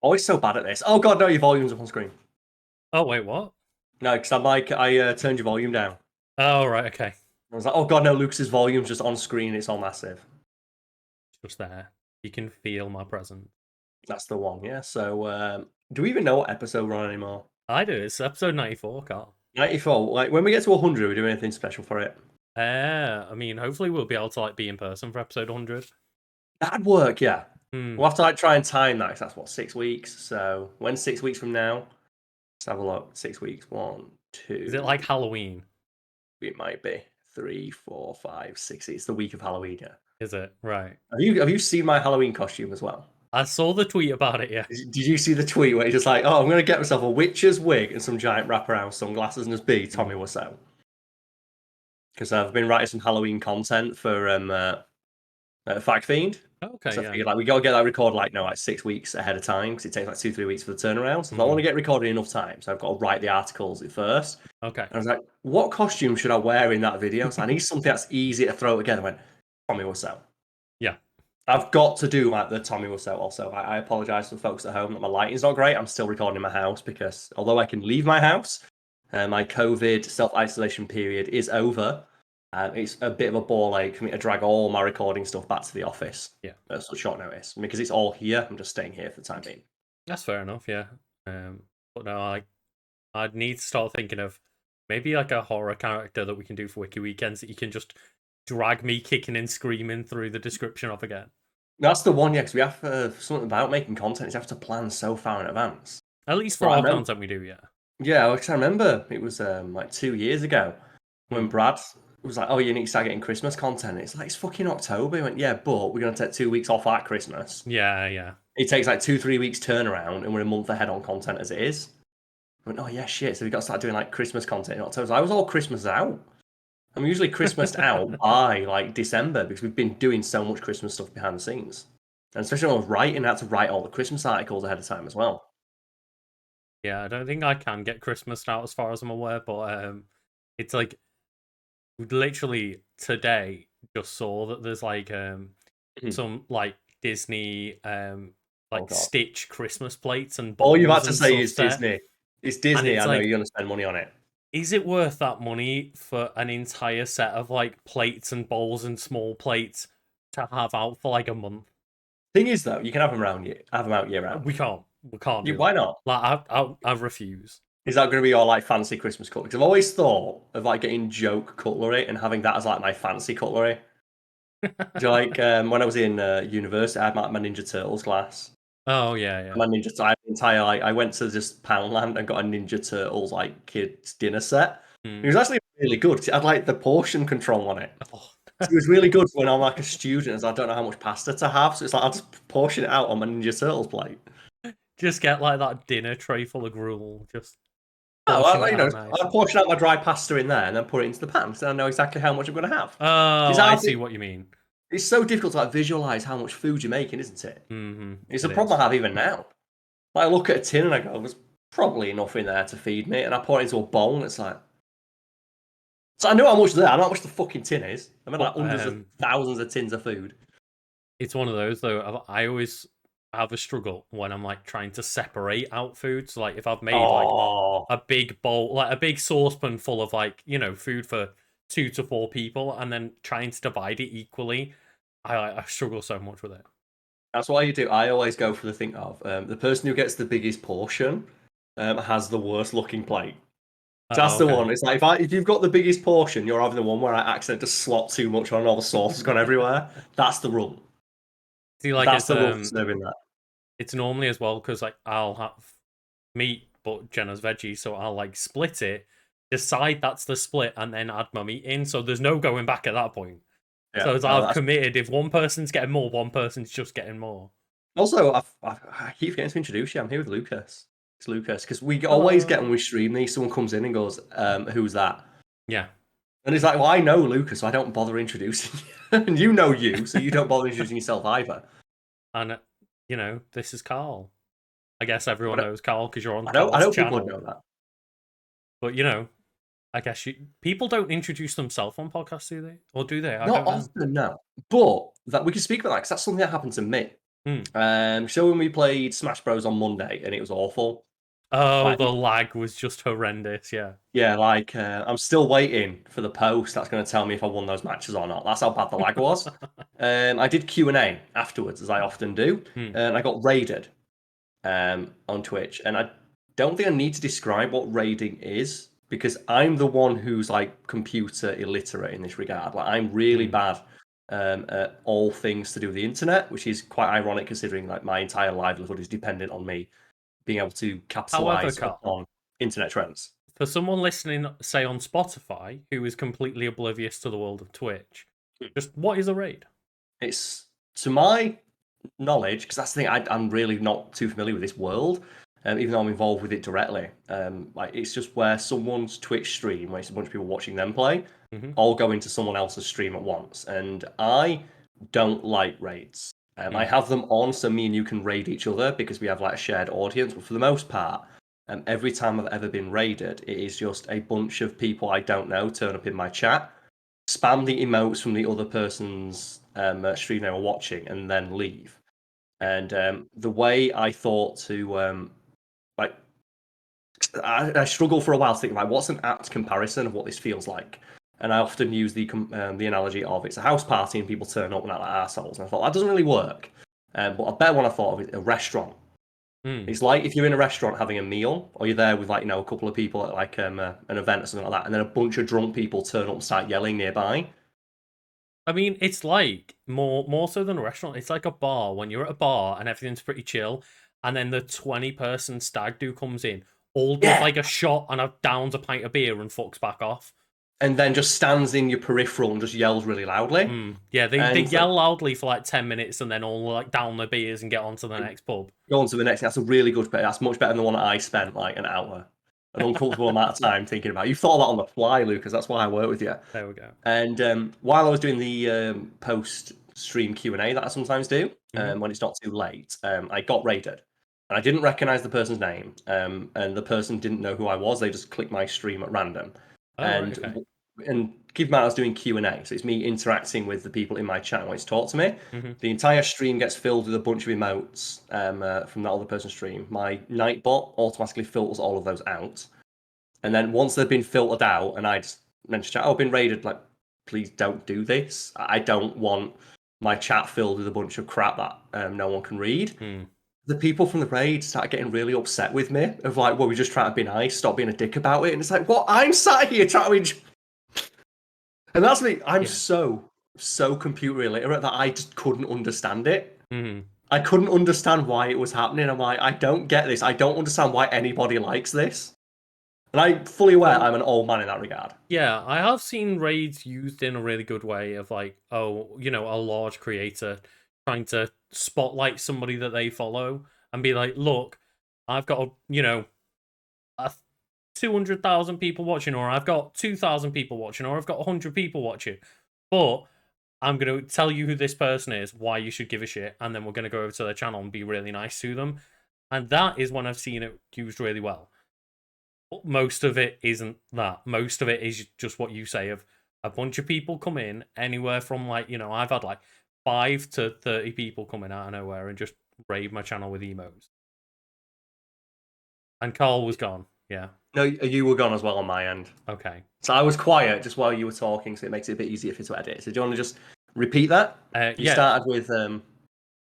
Always so bad at this. Oh god, no, your volume's up on screen. Oh, wait, what? No, because I turned your volume down. Oh, right, okay. I was like, oh god, no, Lucas's volume's just on screen. It's all massive. Just there. You can feel my presence. That's the one, yeah. So, do we even know what episode we're on anymore? I do. It's episode 94, Carl. 94. Like, when we get to 100, we do anything special for it? I mean, hopefully we'll be able to be in person for episode 100. That'd work, yeah. Hmm. We'll have to try and time that, because that's what, 6 weeks? So, when 6 weeks from now? Let's have a look. 6 weeks. 1, 2. Is it like Halloween? It might be 3, 4, 5, 6. It's the week of Halloween, yeah. Is it? Right. Have you seen my Halloween costume as well? I saw the tweet about it, yeah. Did you see the tweet where he's just like, oh, I'm going to get myself a witch's wig and some giant wraparound sunglasses and just be Tommy Wiseau? Because I've been writing some Halloween content for Fact Fiend. Okay, So I yeah. figured we got to get that recorded like 6 weeks ahead of time because it takes like 2-3 weeks for the turnaround. So I want to get recorded enough time, so I've got to write the articles at first. Okay. And I was like, what costume should I wear in that video? So I need something that's easy to throw together. I went, Tommy Wiseau. Yeah. I've got to do the Tommy Wiseau also. I apologise to the folks at home that my lighting's not great. I'm still recording in my house because although I can leave my house, my COVID self-isolation period is over. It's a bit of a ball ache for me to drag all my recording stuff back to the office. Yeah. At such short notice. Because it's all here, I'm just staying here for the time being. That's fair enough, yeah. But no, I'd need to start thinking of maybe like a horror character that we can do for Wiki Weekends that you can just drag me kicking and screaming through the description of again. That's the one, yeah, because we have something about making content is you have to plan so far in advance. At least for our content we do, yeah. Yeah, because I remember it was like 2 years ago when Brad was like, oh, you need to start getting Christmas content. It's like, it's fucking October. He went, yeah, but we're going to take 2 weeks off at Christmas. Yeah, yeah. It takes like 2-3 weeks turnaround and we're a month ahead on content as it is. I went, oh, yeah, shit. So we got to start doing like Christmas content in October. So I was all Christmas out. I'm usually Christmased out by like December because we've been doing so much Christmas stuff behind the scenes. And especially when I was writing, I had to write all the Christmas articles ahead of time as well. Yeah, I don't think I can get Christmas out as far as I'm aware, but it's like literally today just saw that there's like some like Disney Stitch Christmas plates and all you've had to and say is stuff Disney. It's Disney. I know you're gonna spend money on it. Is it worth that money for an entire set of like plates and bowls and small plates to have out for like a month? Thing is, though, you can have them out year round. We can't. Why not? Like, I refuse. Is that going to be your like fancy Christmas cutlery? Because I've always thought of like getting joke cutlery and having that as like my fancy cutlery. Like when I was in university, I had my Ninja Turtles class. Oh yeah, yeah. My I went to just Poundland and got a Ninja Turtles like kids dinner set. It was actually really good because it had like the portion control on it. Oh. It was really good when I'm like a student, as I don't know how much pasta to have. So it's like I'll just portion it out on my Ninja Turtles plate. Just get like that dinner tray full of gruel. Just I portion out my dry pasta in there and then put it into the pan, so I know exactly how much I'm going to have. Oh, I see what you mean. It's so difficult to like visualize how much food you're making, isn't it? Mm-hmm. It's a problem I have even now. Like, I look at a tin and I go, "There's probably enough in there to feed me," and I pour it into a bowl, and it's like. So I know how much there. I know how much the fucking tin is. I mean, like hundreds of thousands of tins of food. It's one of those though. I always have a struggle when I'm like trying to separate out food. So like if I've made like a big bowl, like a big saucepan full of like food for 2 to 4 people, and then trying to divide it equally, I struggle so much with it. That's why you do. I always go for the thing of the person who gets the biggest portion has the worst looking plate. That's the one. It's like if you've got the biggest portion, you're having the one where I accidentally just slop too much on and all the sauce has gone everywhere. That's the rule. See, like that's the rule for serving that. It's normally as well because like I'll have meat, but Jenna's veggie, so I'll like split it, decide that's the split, and then add my meat in. So there's no going back at that point. Yeah, so as I've committed, if one person's getting more, one person's just getting more. Also, I keep forgetting to introduce you. I'm here with Lucas. It's Lucas, because we always get when we stream these, someone comes in and goes, who's that? Yeah. And it's like, well, I know Lucas, so I don't bother introducing you. And you know you, so you don't bother introducing yourself either. And, this is Karl. I guess everyone knows Karl because you're on the I know channel. People know that. But, I guess people don't introduce themselves on podcasts, do they? Or do they? Not often, no. But that we can speak about that, because that's something that happened to me. So when we played Smash Bros on Monday and it was awful. Oh, Like, the lag was just horrendous. Yeah. yeah, like I'm still waiting for the post that's going to tell me if I won those matches or not. That's how bad the lag was. I did Q&A afterwards, as I often do, and I got raided on Twitch. And I don't think I need to describe what raiding is because I'm the one who's like computer illiterate in this regard. Like I'm really bad at all things to do with the internet, which is quite ironic considering like my entire livelihood is dependent on me being able to However, capitalize Carl, upon internet trends. for someone listening, say on Spotify, who is completely oblivious to the world of Twitch, just what is a raid? It's to my knowledge, because that's the thing, I'm really not too familiar with this world, even though I'm involved with it directly. Like it's just where someone's Twitch stream, where it's a bunch of people watching them play, all go into someone else's stream at once, and I don't like raids. I have them on so me and you can raid each other because we have like a shared audience, but for the most part, every time I've ever been raided, it is just a bunch of people I don't know turn up in my chat, spam the emotes from the other person's stream they were watching, and then leave. And the way I thought to like, I struggle for a while to think like, what's an apt comparison of what this feels like? And I often use the analogy of it's a house party and people turn up and act like assholes. And I thought that doesn't really work. But a better one I thought of is a restaurant. It's like if you're in a restaurant having a meal, or you're there with like a couple of people at like an event or something like that, and then a bunch of drunk people turn up and start yelling nearby. I mean, it's like more so than a restaurant. It's like a bar when you're at a bar and everything's pretty chill, and then the 20-person stag do comes in, all does Yeah. like a shot and downs a pint of beer and fucks back off. And then just stands in your peripheral and just yells really loudly. Yeah, they And yell loudly for like 10 minutes and then all like down their beers and get on to the next pub. go on to the next thing. That's a really good bet. That's much better than the one that I spent like an hour, an uncomfortable amount of time thinking about. You thought that on the fly, Lucas. That's why I work with you. There we go. And while I was doing the post stream Q&A that I sometimes do, when it's not too late, I got raided. And I didn't recognize the person's name, and the person didn't know who I was. They just clicked my stream at random. Oh, and right, okay. and keep in mind, I was doing Q&A, so it's me interacting with the people in my chat wanting to talk to me. Mm-hmm. The entire stream gets filled with a bunch of emotes from that other person's stream. My Nightbot automatically filters all of those out, and then once they've been filtered out, and I just mentioned, "Oh, I've been raided." Like, please don't do this. I don't want my chat filled with a bunch of crap that no one can read. The people from the raid started getting really upset with me, of like, "Well, we just trying to be nice, stop being a dick about it." And it's like, what? I'm sat here trying to. And that's me. I'm so computer illiterate that I just couldn't understand it. I couldn't understand why it was happening. I'm like, I don't get this. I don't understand why anybody likes this. And I'm fully aware I'm an old man in that regard. Yeah, I have seen raids used in a really good way of like, a large creator trying to spotlight somebody that they follow and be like, look, I've got a 200,000 people watching, or I've got 2,000 people watching, or I've got 100 people watching, but I'm going to tell you who this person is, why you should give a shit, and then we're going to go over to their channel and be really nice to them. And that is when I've seen it used really well. But most of it isn't that. Most of it is just what you say of a bunch of people come in, anywhere from like, I've had like 5 to 30 people coming out of nowhere and just raid my channel with emos. And Karl was gone. Yeah. No, you were gone as well on my end. Okay. So I was quiet just while you were talking, so it makes it a bit easier for you to edit. So do you want to just repeat that? You started with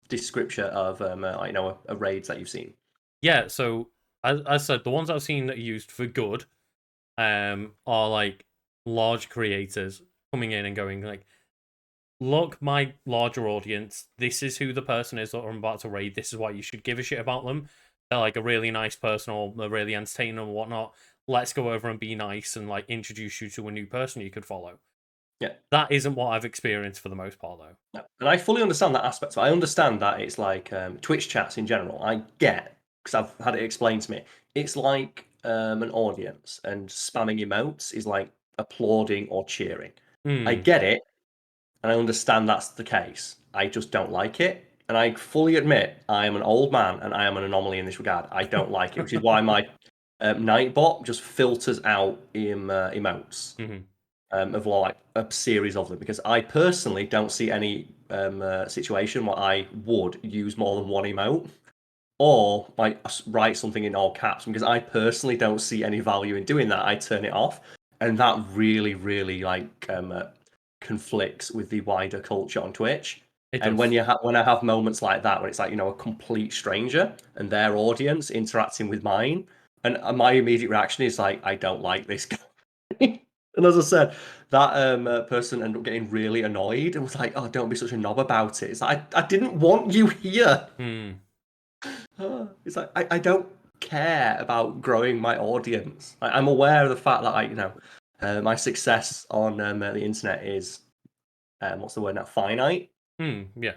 description of a raids that you've seen. Yeah. So as I said, the ones I've seen that are used for good are like large creators coming in and going like, look, my larger audience, this is who the person is that I'm about to raid. This is why you should give a shit about them. They're like a really nice person or they're really entertaining and whatnot. Let's go over and be nice and like introduce you to a new person you could follow. Yeah. That isn't what I've experienced for the most part, though. No. And I fully understand that aspect. So I understand that it's like Twitch chats in general. I get, because I've had it explained to me. It's like an audience, and spamming emotes is like applauding or cheering. I get it, and I understand that's the case. I just don't like it. And I fully admit I am an old man and I am an anomaly in this regard. I don't like it, which is why my Nightbot just filters out emotes. of like a series of them, because I personally don't see any situation where I would use more than one emote or like write something in all caps, because I personally don't see any value in doing that. I turn it off, and that really, really like conflicts with the wider culture on Twitch. It And does. when I have moments like that, when it's like, a complete stranger and their audience interacting with mine, and my immediate reaction is like, I don't like this guy. And as I said, that person ended up getting really annoyed and was like, "Oh, don't be such a knob about it." It's like, I didn't want you here. It's like, I don't care about growing my audience. I'm aware of the fact that my success on the internet is what's the word now? Finite. Yeah.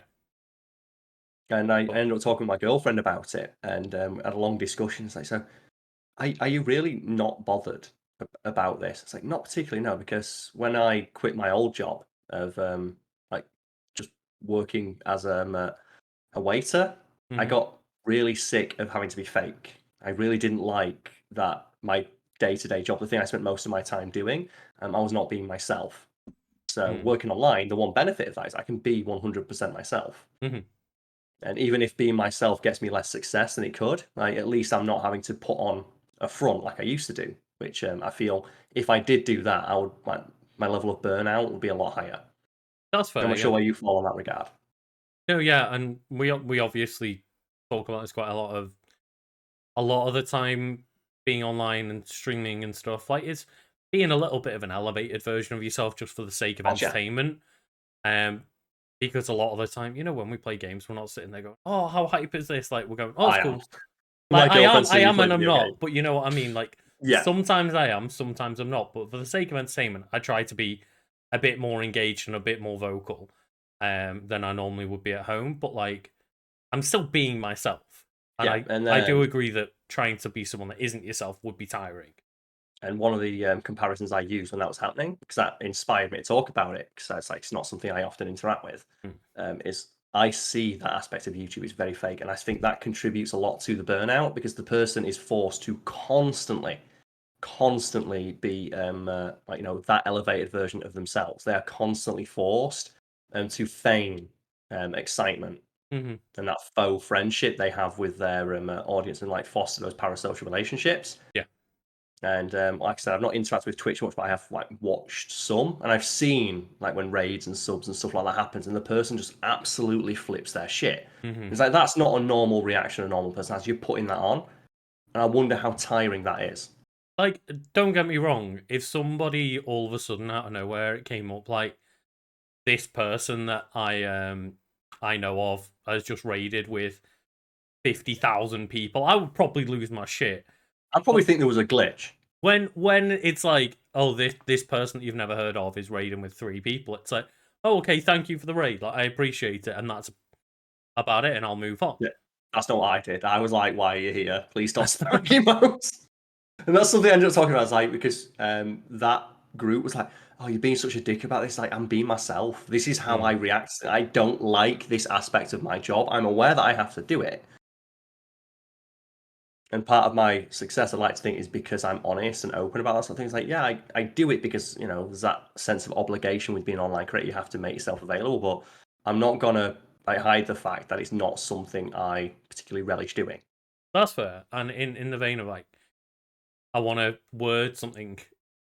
And I ended up talking to my girlfriend about it, and had a long discussion. It's like, so are you really not bothered about this? It's like, not particularly, no, because when I quit my old job of like just working as a waiter, I got really sick of having to be fake. I really didn't like that my day-to-day job, the thing I spent most of my time doing, I was not being myself. So working online, the one benefit of that is I can be 100% myself. And even if being myself gets me less success than it could, like, at least I'm not having to put on a front like I used to do, which I feel if I did do that, I would my level of burnout would be a lot higher. That's I'm fair. not Yeah. sure where you fall in that regard. No, yeah, and we obviously talk about this quite a lot of the time, being online and streaming and stuff. Like, it's being a little bit of an elevated version of yourself just for the sake of Gotcha. entertainment. Because a lot of the time, when we play games, we're not sitting there going, "Oh, how hype is this?" Like, we're going, "Oh, it's I am. cool." My Like, girlfriend I sees me am, play and I'm video games. not. But you know what I mean? Like, Yeah. sometimes I am, sometimes I'm not. But for the sake of entertainment, I try to be a bit more engaged and a bit more vocal than I normally would be at home. But like, I'm still being myself, and Yeah, and I do agree that trying to be someone that isn't yourself would be tiring. one of the comparisons I used when that was happening, because that inspired me to talk about it, because it's like it's not something I often interact with, is I see that aspect of YouTube is very fake, and I think that contributes a lot to the burnout, because the person is forced to constantly be that elevated version of themselves. They are constantly forced to feign excitement and that faux friendship they have with their audience, and like foster those parasocial relationships. Yeah. And like I said, I've not interacted with Twitch much, but I have like watched some, and I've seen like when raids and subs and stuff like that happens, and the person just absolutely flips their shit. It's like, that's not a normal reaction, a normal person has. You're putting that on, and I wonder how tiring that is. Like, don't get me wrong. If somebody all of a sudden out of nowhere it came up, like this person that I know of has just raided with 50,000 people, I would probably lose my shit. I probably think there was a glitch. When it's like, oh, this person that you've never heard of is raiding with 3 people, it's like, oh, okay, thank you for the raid. Like, I appreciate it, and that's about it, and I'll move on. Yeah, that's not what I did. I was like, "Why are you here? Please stop spamming emotes." And that's something I ended up talking about. It's like, because that group was like, "Oh, you're being such a dick about this." Like, I'm being myself. This is how I react. I don't like this aspect of my job. I'm aware that I have to do it. And part of my success, I like to think, is because I'm honest and open about that sort of things. Like, yeah, I do it because, there's that sense of obligation with being an online creator. You have to make yourself available, but I'm not gonna hide the fact that it's not something I particularly relish doing. That's fair. And in the vein of like, I want to word something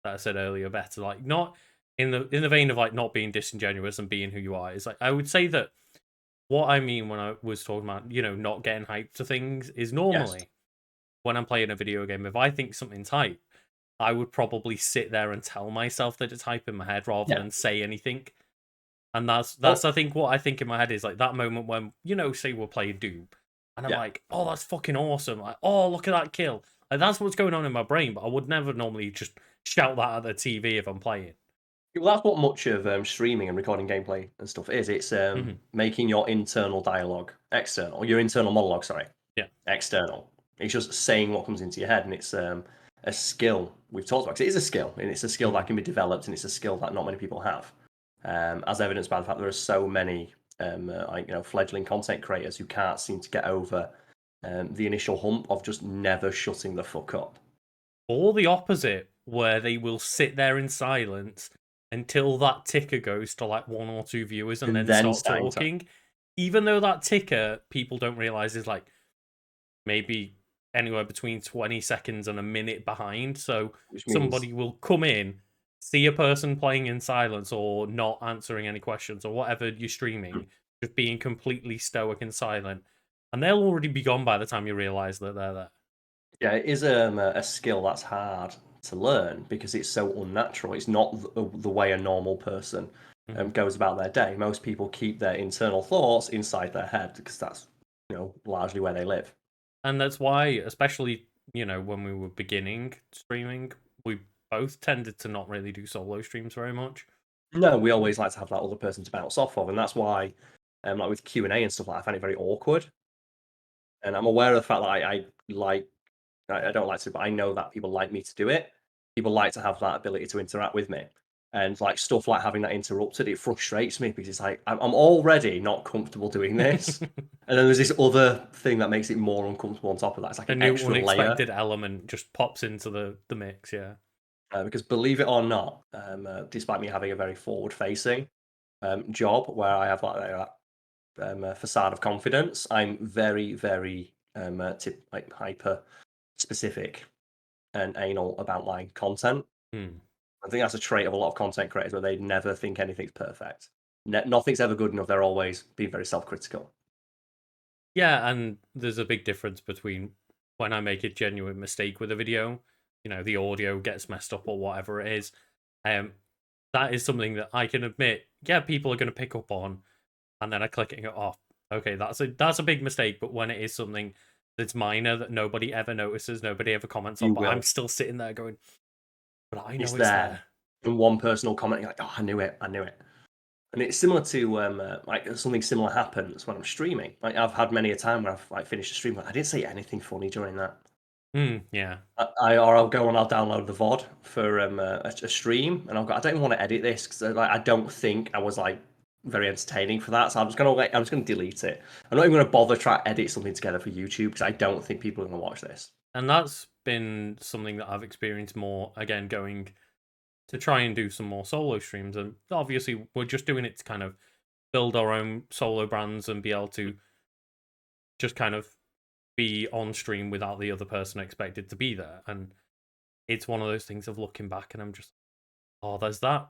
that I said earlier better, like not in the vein of like not being disingenuous and being who you are. It's like, I would say that what I mean when I was talking about, not getting hyped to things is Yes. normally when I'm playing a video game, if I think something's hype, I would probably sit there and tell myself that it's hype in my head rather Yeah. than say anything. And that's Well, I think what I think in my head is like that moment when, say we're playing Doom and I'm yeah. like, oh, that's fucking awesome. Like, oh, look at that kill. Like, that's what's going on in my brain, but I would never normally just shout that at the TV if I'm playing. Well, that's what much of streaming and recording gameplay and stuff is. It's making your internal dialogue external, your internal monologue, sorry, Yeah. external. It's just saying what comes into your head, and it's a skill we've talked about. 'Cause it is a skill, and it's a skill that can be developed, and it's a skill that not many people have. As evidenced by the fact there are so many fledgling content creators who can't seem to get over the initial hump of just never shutting the fuck up. Or the opposite, where they will sit there in silence until that ticker goes to like 1 or 2 viewers and And then then start starting to talking. Even though that ticker, people don't realize, is like maybe anywhere between 20 seconds and a minute behind. So which means somebody will come in, see a person playing in silence or not answering any questions or whatever you're streaming, just being completely stoic and silent. And they'll already be gone by the time you realize that they're there. yeah, it is a skill that's hard to learn because it's so unnatural. It's not the way a normal person goes about their day. Most people keep their internal thoughts inside their head because that's largely where they live. And that's why, especially, when we were beginning streaming, we both tended to not really do solo streams very much. No, we always like to have that other person to bounce off of, and that's why, like with Q&A and stuff like that, I find it very awkward. And I'm aware of the fact that I don't like to, but I know that people like me to do it. People like to have that ability to interact with me. And like stuff like having that interrupted, it frustrates me because it's like I'm already not comfortable doing this. And then there's this other thing that makes it more uncomfortable on top of that. It's like A an new extra layer. unexpected element just pops into the mix, yeah. Because believe it or not, despite me having a very forward-facing job where I have like a facade of confidence, I'm very, very like hyper specific and anal about my content. Hmm. I think that's a trait of a lot of content creators where they never think anything's perfect. Nothing's ever good enough. They're always being very self-critical. Yeah, and there's a big difference between when I make a genuine mistake with a video, the audio gets messed up or whatever it is. That is something that I can admit, yeah, people are going to pick up on, and then I click it and go, oh, okay, that's a big mistake. But when it is something that's minor that nobody ever notices, nobody ever comments on, You but I'm will. still sitting there going, but I It's know it's there. there. And one person will comment, you're like, oh, I knew it. I knew it. And it's similar to like something similar happens when I'm streaming. Like I've had many a time where I've like finished a stream, but I didn't say anything funny during that. Yeah. Or I'll go and I'll download the VOD for a stream, and I don't even want to edit this because like I don't think I was like very entertaining for that. So I'm just gonna delete it. I'm not even gonna bother try to edit something together for YouTube because I don't think people are gonna watch this. And that's been something that I've experienced more, again, going to try and do some more solo streams. And obviously, we're just doing it to kind of build our own solo brands and be able to just kind of be on stream without the other person expected to be there. And it's one of those things of looking back and I'm just, oh, there's that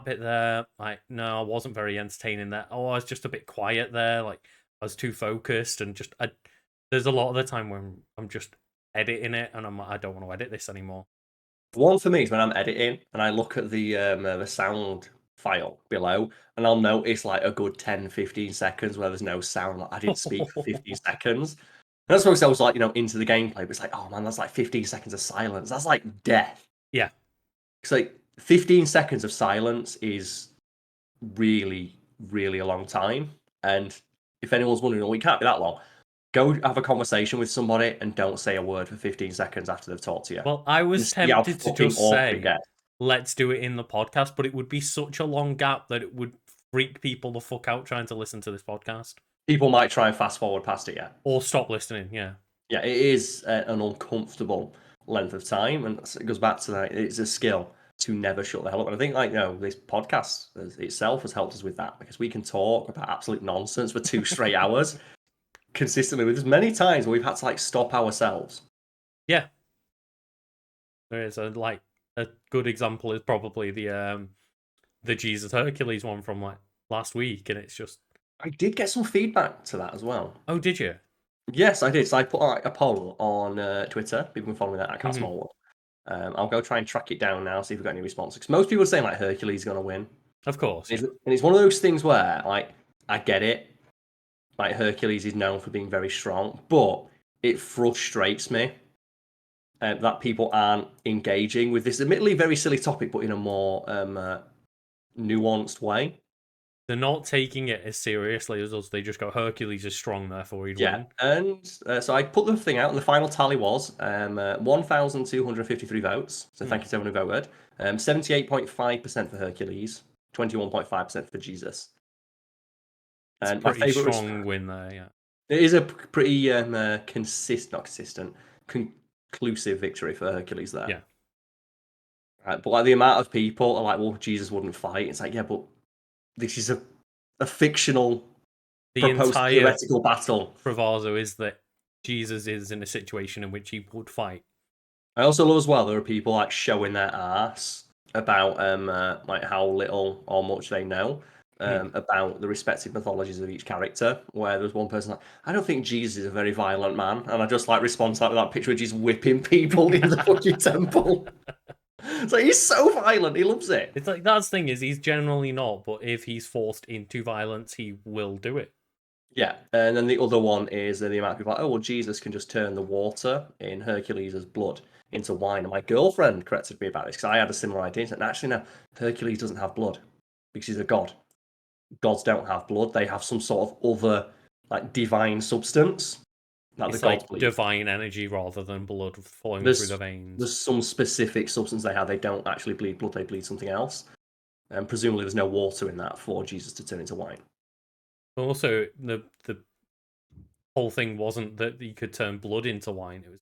bit there. Like, no, I wasn't very entertaining there. Oh, I was just a bit quiet there. Like, I was too focused and just, there's a lot of the time when I'm just editing it and I'm like, I don't want to edit this anymore. One for me is when I'm editing and I look at the sound file below, and I'll notice like a good 10, 15 seconds where there's no sound. Like I didn't speak for 15 seconds. And that's what I was like, into the gameplay, but it's like, oh man, that's like 15 seconds of silence. That's like death. Yeah. It's like 15 seconds of silence is really, really a long time. And if anyone's wondering, well, it can't be that long. Go have a conversation with somebody and don't say a word for 15 seconds after they've talked to you. Well, I was And see how tempted to fucking just awkward it say, gets. let's do it in the podcast, but it would be such a long gap that it would freak people the fuck out trying to listen to this podcast. People might try and fast forward past it, yeah. Or stop listening, yeah. Yeah, it is an uncomfortable length of time, and it goes back to that. It's a skill to never shut the hell up. And I think, this podcast itself has helped us with that because we can talk about absolute nonsense for 2 straight hours consistently. There's many times where we've had to like stop ourselves. Yeah. There is a good example is probably the Jesus Hercules one from like last week, and it's just, I did get some feedback to that as well. oh, did you? Yes, I did. So I put a poll on Twitter. People can follow me at Cat Smallwood. I'll go try and track it down now, see if we've got any responses. Because most people are saying like Hercules is going to win. Of course. And it's one of those things where like I get it. Like Hercules is known for being very strong, but it frustrates me that people aren't engaging with this admittedly very silly topic, but in a more nuanced way. They're not taking it as seriously as us. They just go, Hercules is strong, therefore he'd win. And so I put the thing out, and the final tally was 1,253 votes. So thank you to everyone who voted. 78.5% for Hercules, 21.5% for Jesus. It's And a pretty my strong win there, yeah. It is a pretty conclusive victory for Hercules there. Yeah. Right? But like the amount of people are like, well, Jesus wouldn't fight. It's like, yeah, but this is a fictional The proposed entire theoretical battle. proviso is that Jesus is in a situation in which he would fight. I also love as well there are people like showing their ass about like how little or much they know about the respective mythologies of each character. Where there's one person like, I don't think Jesus is a very violent man, and I just like respond to that with that picture of Jesus whipping people in the fucking temple. It's like he's so violent, he loves it. It's like that's the thing is he's generally not, but if he's forced into violence, he will do it. Yeah, and then the other one is the amount of people like, oh well, Jesus can just turn the water in Hercules' blood into wine. And my girlfriend corrected me about this because I had a similar idea. And actually, no, Hercules doesn't have blood because he's a god. Gods don't have blood; they have some sort of other, like, divine substance that It's the gods like bleed. divine energy rather than blood flowing through the veins. There's some specific substance they have. They don't actually bleed blood; they bleed something else. And presumably, there's no water in that for Jesus to turn into wine. But also, the whole thing wasn't that you could turn blood into wine. It was.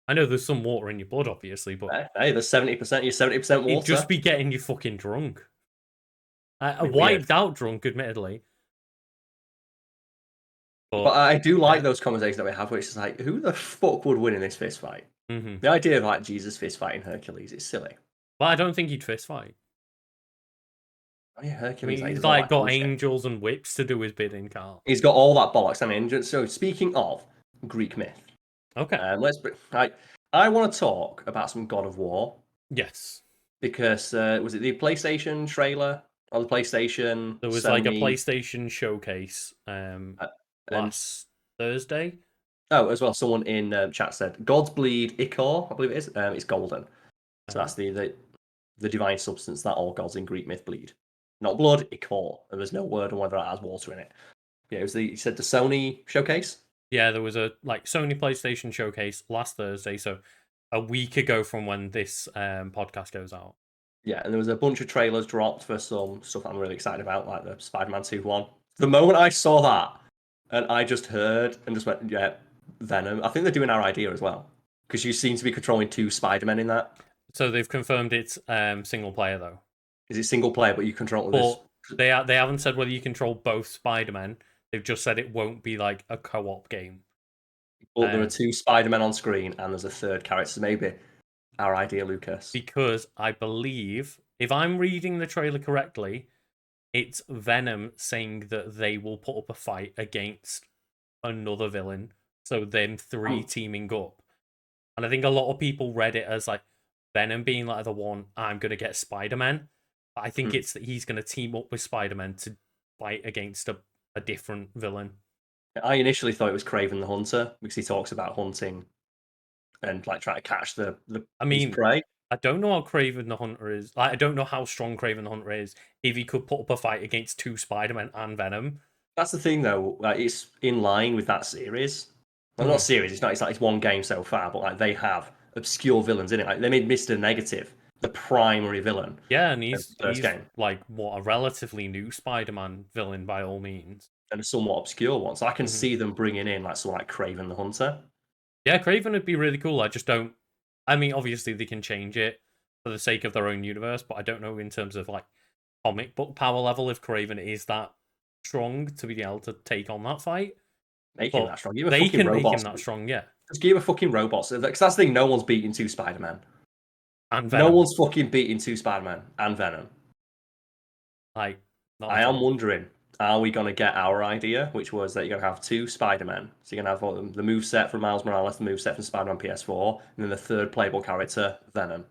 I know there's some water in your blood, obviously, but Hey, there's 70%. You're 70% water. it'd just be getting you fucking drunk. Weird. Wiped out drunk, admittedly. But I do like those conversations that we have, which is like, who the fuck would win in this fist fight? Mm-hmm. The idea of like Jesus fist fighting Hercules is silly. But I don't think he'd fist fight. Oh yeah, I Hercules. mean, he's all like that got bullshit. angels and whips to do his bidding, Karl. He's got all that bollocks. I mean, so speaking of Greek myth, Okay. I want to talk about some God of War Yes. because was it the PlayStation trailer or the PlayStation? There was Sony, like a PlayStation showcase last Thursday. Oh, as well, someone in chat said Gods bleed ichor. I believe it is. It's golden. So that's the divine substance that all gods in Greek myth bleed. Not blood, ichor. And there's no word on whether it has water in it. Yeah, it was you said the Sony showcase? Yeah, there was a like Sony PlayStation showcase last Thursday, so a week ago from when this podcast goes out. Yeah, and there was a bunch of trailers dropped for some stuff I'm really excited about, like the Spider-Man 2 one. The moment I saw that, and I just heard and just went, yeah, Venom. I think they're doing our idea as well. Because you seem to be controlling two Spider-Men in that. So they've confirmed it's single player though. Is it single player, but you control this? They haven't said whether you control both Spider-Men. They've just said it won't be like a co-op game. But there are two Spider-Men on screen, and there's a third character. So maybe our idea, Lucas. Because I believe, if I'm reading the trailer correctly, it's Venom saying that they will put up a fight against another villain. So them three teaming up. And I think a lot of people read it as like Venom being like the one, I'm going to get Spider-Man. But I think it's that he's going to team up with Spider-Man to fight against a different villain. I initially thought it was Kraven the Hunter because he talks about hunting and like trying to catch the prey. I don't know how Kraven the Hunter is. Like, I don't know how strong Kraven the Hunter is if he could put up a fight against two Spider-Man and Venom. That's the thing, though. Like, it's in line with that series. Well, not series. It's not. It's like it's one game so far, but like they have obscure villains in it. Like they made Mr. Negative the primary villain. Yeah, and he's game. Like what a relatively new Spider-Man villain by all means, and a somewhat obscure one. So I can see them bringing in like someone like Kraven the Hunter. Yeah, Kraven would be really cool. I just don't. I mean, obviously they can change it for the sake of their own universe, but I don't know in terms of like comic book power level if Kraven is that strong to be able to take on that fight. Make him that strong. Give him they can robots. make him that strong, yeah. Just give him a fucking robots. Because that's the thing, no one's beating two Spider-Man. And Venom. No one's fucking beating two Spider-Man and Venom. Like, I am wondering, are we going to get our idea, which was that you're going to have two Spider-Men. So you're going to have the moveset from Miles Morales, the moveset from Spider-Man PS4, and then the third playable character, Venom.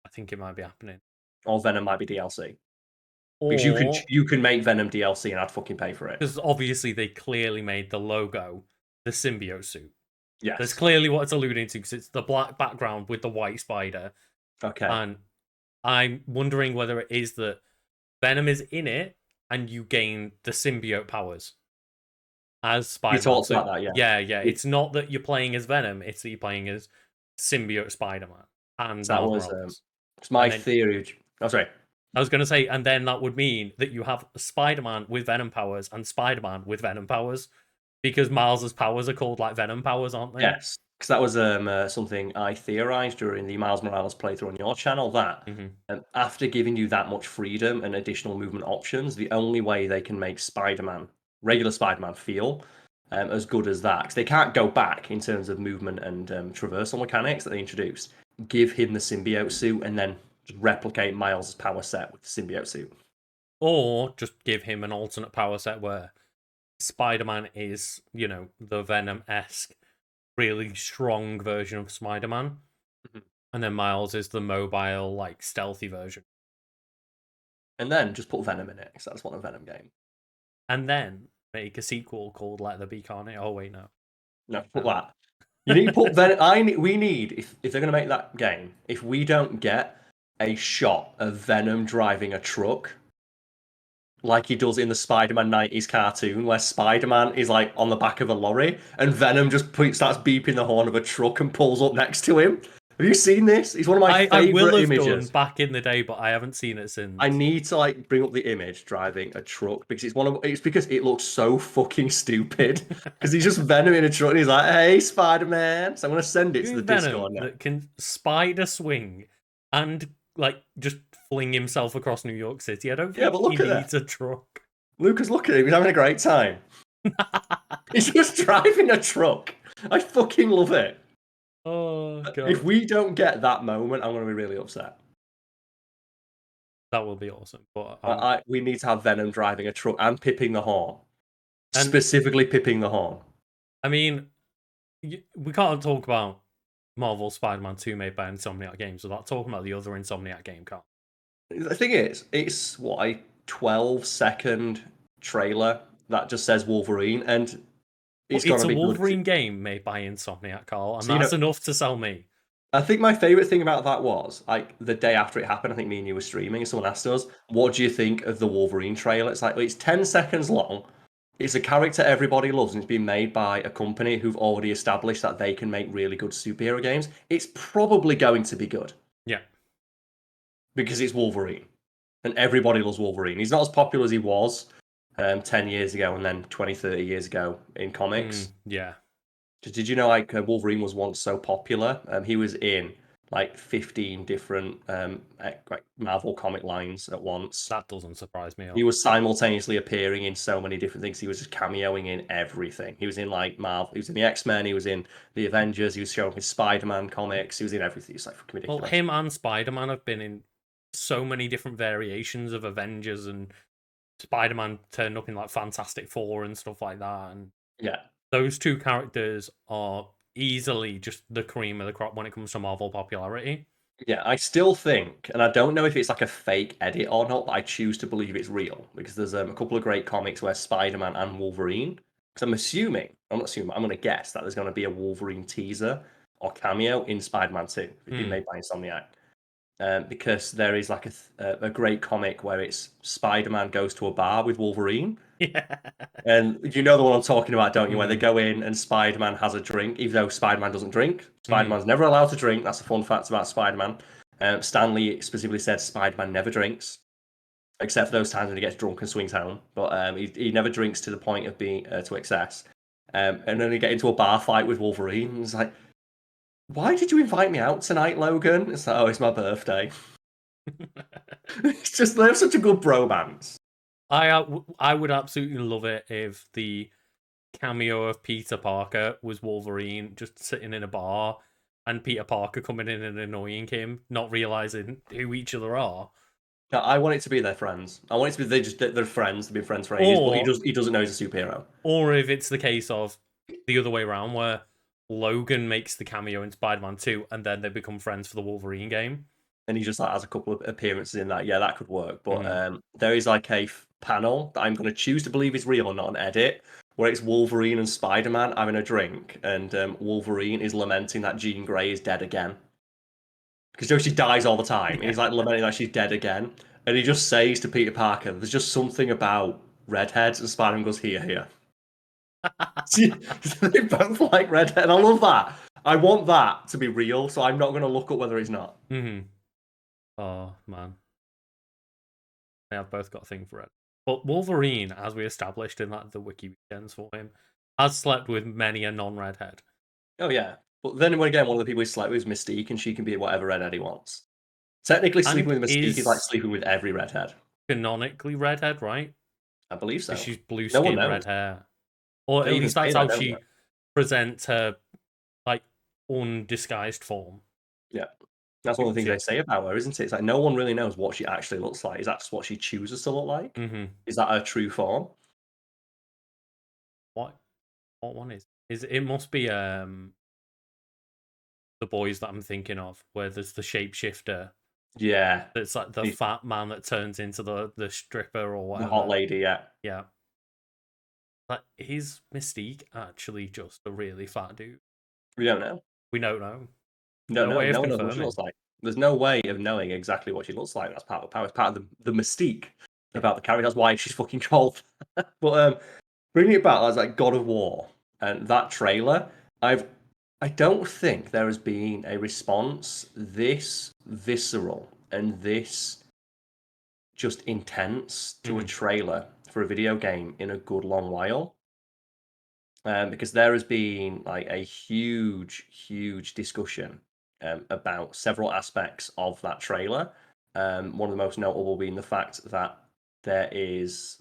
I think it might be happening. Or Venom might be DLC. Because you can make Venom DLC and I'd fucking pay for it. Because obviously they clearly made the logo the symbiote suit. Yes. That's clearly what it's alluding to because it's the black background with the white spider. Okay. And I'm wondering whether it is that Venom is in it and you gain the symbiote powers as Spider-Man. You talked about that, yeah. Yeah. It's not that you're playing as Venom, it's that you're playing as symbiote Spider-Man. And that was my theory. Oh, sorry. I was going to say, and then that would mean that you have Spider-Man with Venom powers and Spider-Man with Venom powers, because Miles's powers are called like Venom powers, aren't they? Yes. because that was something I theorized during the Miles Morales playthrough on your channel, that after giving you that much freedom and additional movement options, the only way they can make Spider-Man, regular Spider-Man, feel as good as that, because they can't go back in terms of movement and traversal mechanics that they introduced. Give him the symbiote suit and then just replicate Miles' power set with the symbiote suit. Or just give him an alternate power set where Spider-Man is, you know, the Venom-esque, really strong version of Spider-Man. And then Miles is the mobile, like, stealthy version. And then just put Venom in it, because that's one of the Venom game. And then make a sequel called Let There Be Carnage. Oh, wait, no. No, put that. You need to put Venom. We need, if they're going to make that game, if we don't get a shot of Venom driving a truck, like he does in the Spider-Man 90s cartoon, where Spider-Man is like on the back of a lorry and Venom just starts beeping the horn of a truck and pulls up next to him. Have you seen this? It's one of my I will favorite have images. done back in the day, but I haven't seen it since. I need to like bring up the image driving a truck because it's because it looks so fucking stupid. Because he's just Venom in a truck and he's like, "Hey, Spider-Man!" So I'm gonna send it to the Discord now. That can spider swing and like just fling himself across New York City. I don't think but look he at needs a truck. Lucas, look at him. He's having a great time. He's just driving a truck. I fucking love it. Oh god! If we don't get that moment, I'm gonna be really upset. That will be awesome. But we need to have Venom driving a truck and pipping the horn. And- Specifically pipping the horn. I mean, we can't talk about Marvel Spider-Man 2 made by Insomniac Games without talking about the other Insomniac game, Karl. The thing is, it's what, a 12-second trailer that just says Wolverine, and it's Well, gonna a be Wolverine good. game made by Insomniac, Karl, and So, that's enough to sell me. I think my favorite thing about that was like the day after it happened. I think me and you were streaming, and someone asked us, "What do you think of the Wolverine trailer?" It's like, well, it's 10 seconds long. It's a character everybody loves, and it's been made by a company who've already established that they can make really good superhero games. It's probably going to be good. Yeah. Because it's Wolverine. And everybody loves Wolverine. He's not as popular as he was 10 years ago and then 20, 30 years ago in comics. Yeah. Did you know like Wolverine was once so popular? He was in like 15 different like Marvel comic lines at once. That doesn't surprise me. He was simultaneously appearing in so many different things. He was just cameoing in everything. He was in like Marvel. He was in the X-Men. He was in the Avengers. He was showing his Spider-Man comics. He was in everything. It's like fucking ridiculous. Well, him and Spider-Man have been in so many different variations of Avengers, and Spider-Man turned up in like Fantastic Four and stuff like that. And yeah, those two characters are easily just the cream of the crop when it comes to Marvel popularity. Yeah, I still think, and I don't know if it's like a fake edit or not, but I choose to believe it's real because there's a couple of great comics where Spider-Man and Wolverine. Because I'm not assuming, I'm going to guess that there's going to be a Wolverine teaser or cameo in Spider-Man 2. It's been made by Insomniac. Because there is like a great comic where it's Spider-Man goes to a bar with Wolverine. Yeah. And you know the one I'm talking about, don't you? Where they go in and Spider-Man has a drink, even though Spider-Man doesn't drink. Spider-Man's never allowed to drink. That's a fun fact about Spider-Man. Stan Lee specifically said Spider-Man never drinks, except for those times when he gets drunk and swings home. But he never drinks to the point of being to excess. And then they get into a bar fight with Wolverine. And it's like, why did you invite me out tonight, Logan? It's like, oh, it's my birthday. It's just, they have such a good bromance. I would absolutely love it if the cameo of Peter Parker was Wolverine just sitting in a bar and Peter Parker coming in and annoying him, not realizing who each other are. Yeah, I want it to be their friends. I want it to be they're friends. They've been friends for ages, but he doesn't know he's a superhero. Or if it's the case of the other way around, where Logan makes the cameo in Spider-Man 2 and then they become friends for the Wolverine game. And he just like has a couple of appearances in that. Yeah, that could work. But there is like a panel that I'm going to choose to believe is real, not an edit, where it's Wolverine and Spider-Man having a drink, and Wolverine is lamenting that Jean Grey is dead again. Because she dies all the time, and he's like lamenting that she's dead again. And he just says to Peter Parker, "There's just something about redheads," and Spider-Man goes, "Here." See, they both like redhead, and I love that. I want that to be real, so I'm not going to look up whether it's not. Oh man, they have both got a thing for it. But Wolverine, as we established in the wiki weekends for him, has slept with many a non-redhead. Oh yeah, But then again, one of the people he's slept with is Mystique, and she can be whatever redhead he wants. Technically, sleeping And with Mystique is like is sleeping with every redhead. canonically redhead, right? I believe so. Because she's blue No one skin, red knows. hair. Or They at even least say that's that, how don't they? she presents her, like, undisguised form. Yeah. That's one of the things Yeah. they say about her, isn't it? It's like no one really knows what she actually looks like. Is that just what she chooses to look like? Mm-hmm. Is that her true form? What one is it must be the boys that I'm thinking of, where there's the shapeshifter. Yeah. It's like the fat man that turns into the stripper or whatever. The hot lady, yeah. Yeah. Like, is Mystique actually just a really fat dude? We don't know. We don't know. No, No way of no one knows what she confirming. looks like. There's no way of knowing exactly what she looks like. That's part of the power. It's part of the mystique about the character. That's why she's fucking cold. But bringing it back, I was like God of War and that trailer. I don't think there has been a response this visceral and this just intense to a trailer for a video game in a good long while. Because there has been like a huge discussion about several aspects of that trailer. One of the most notable being the fact that there is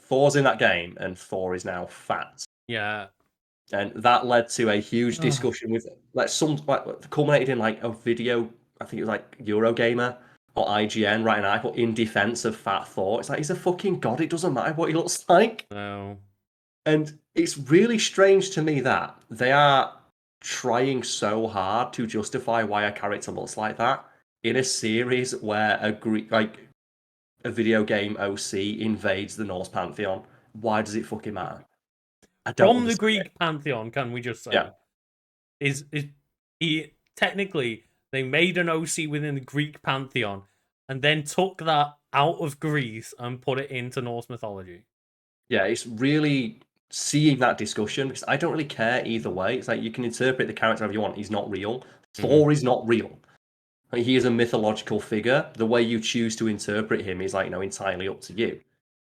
Thor's in that game, and Thor is now fat. Yeah. And that led to a huge discussion with culminated in like a video. I think it was like Eurogamer or IGN writing an article in defense of fat Thor. It's like he's a fucking god. It doesn't matter what he looks like. No. And it's really strange to me that they are trying so hard to justify why a character looks like that in a series where a video game OC invades the Norse pantheon. Why does it fucking matter? I don't From the understand Greek it. pantheon, can we just say, Yeah, is he technically they made an OC within the Greek pantheon and then took that out of Greece and put it into Norse mythology? yeah, it's really seeing that discussion because I don't really care either way. It's like you can interpret the character however you want. He's not real. Thor is not real. Like, he is a mythological figure. The way you choose to interpret him is like entirely up to you.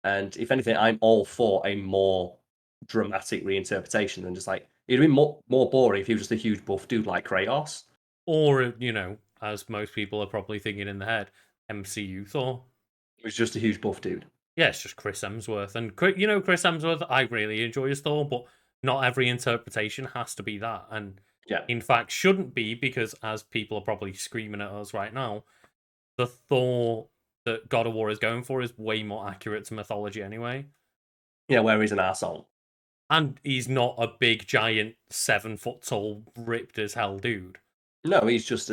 And if anything, I'm all for a more dramatic reinterpretation than just like it'd be more boring if he was just a huge buff dude like Kratos. Or, as most people are probably thinking in their head, MCU Thor. It was just a huge buff dude. Yeah, it's just Chris Hemsworth. And, Chris Hemsworth, I really enjoy his Thor, but not every interpretation has to be that. And, Yeah, in fact, shouldn't be, because as people are probably screaming at us right now, the Thor that God of War is going for is way more accurate to mythology anyway. yeah, where he's an asshole. And he's not a big, giant, 7 foot tall, ripped as hell dude. No, he's just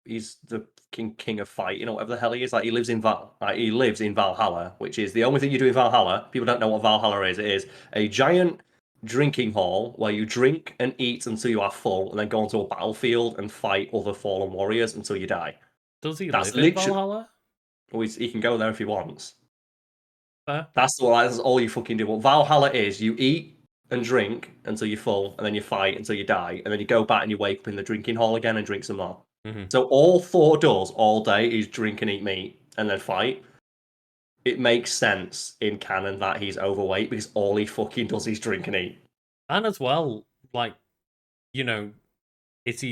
he's the king of fight, whatever the hell he is. Like he lives in Valhalla, which is the only thing you do in Valhalla. People don't know what Valhalla is. It is a giant drinking hall where you drink and eat until you are full, and then go onto a battlefield and fight other fallen warriors until you die. Does he That's live in literally. Valhalla? Well, he can go there if he wants. Fair. That's all you fucking do. What Valhalla is, you eat and drink until you're full, and then you fight until you die, and then you go back and you wake up in the drinking hall again and drink some more. So all Thor does all day is drink and eat meat and then fight. It makes sense in canon that he's overweight because all he fucking does is drink and eat. And as well, like, it's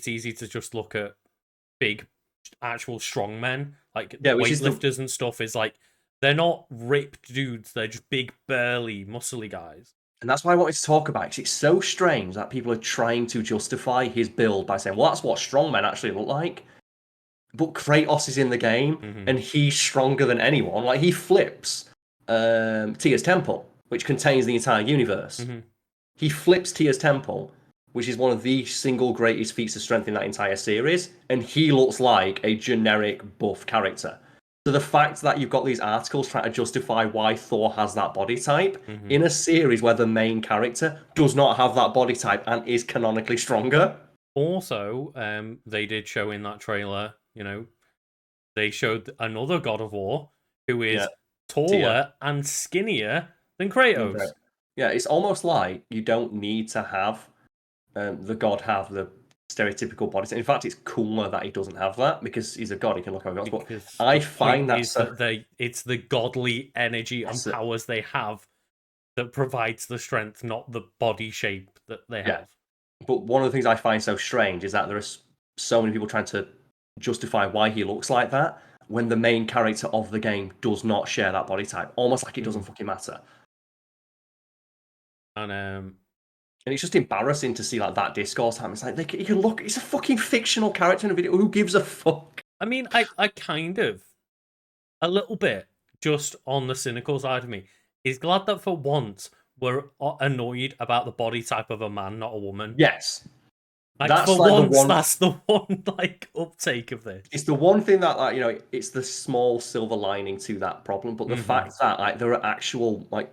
easy to just look at big, actual strong men, like Yeah, which is weightlifters and stuff. Is like they're not ripped dudes; they're just big, burly, muscly guys. and that's why I wanted to talk about it. 'Cause it's so strange that people are trying to justify his build by saying, "Well, that's what strong men actually look like." But Kratos is in the game, and he's stronger than anyone. Like he flips Tia's temple, which contains the entire universe. He flips Tia's temple, which is one of the single greatest feats of strength in that entire series, and he looks like a generic buff character. So the fact that you've got these articles trying to justify why Thor has that body type in a series where the main character does not have that body type and is canonically stronger. Also, they did show in that trailer, they showed another God of War who is taller and skinnier than Kratos. Yeah, it's almost like you don't need to have the god have the stereotypical body type. In fact, it's cooler that he doesn't have that because he's a god. He can look over gods. But Because I the find point that is that it's the godly energy and That's it. powers they have that provides the strength, not the body shape that they have. But one of the things I find so strange is that there are so many people trying to justify why he looks like that when the main character of the game does not share that body type, almost like it doesn't fucking matter. And And it's just embarrassing to see like that discourse happen. It's like you can look. It's a fucking fictional character in a video. Who gives a fuck? I mean, I kind of a little bit just on the cynical side of me is glad that for once we're annoyed about the body type of a man, not a woman. Yes, Like that's for like once, the one. that's the one like uptake of this. It's the one thing that like it's the small silver lining to that problem. But the fact that like there are actual like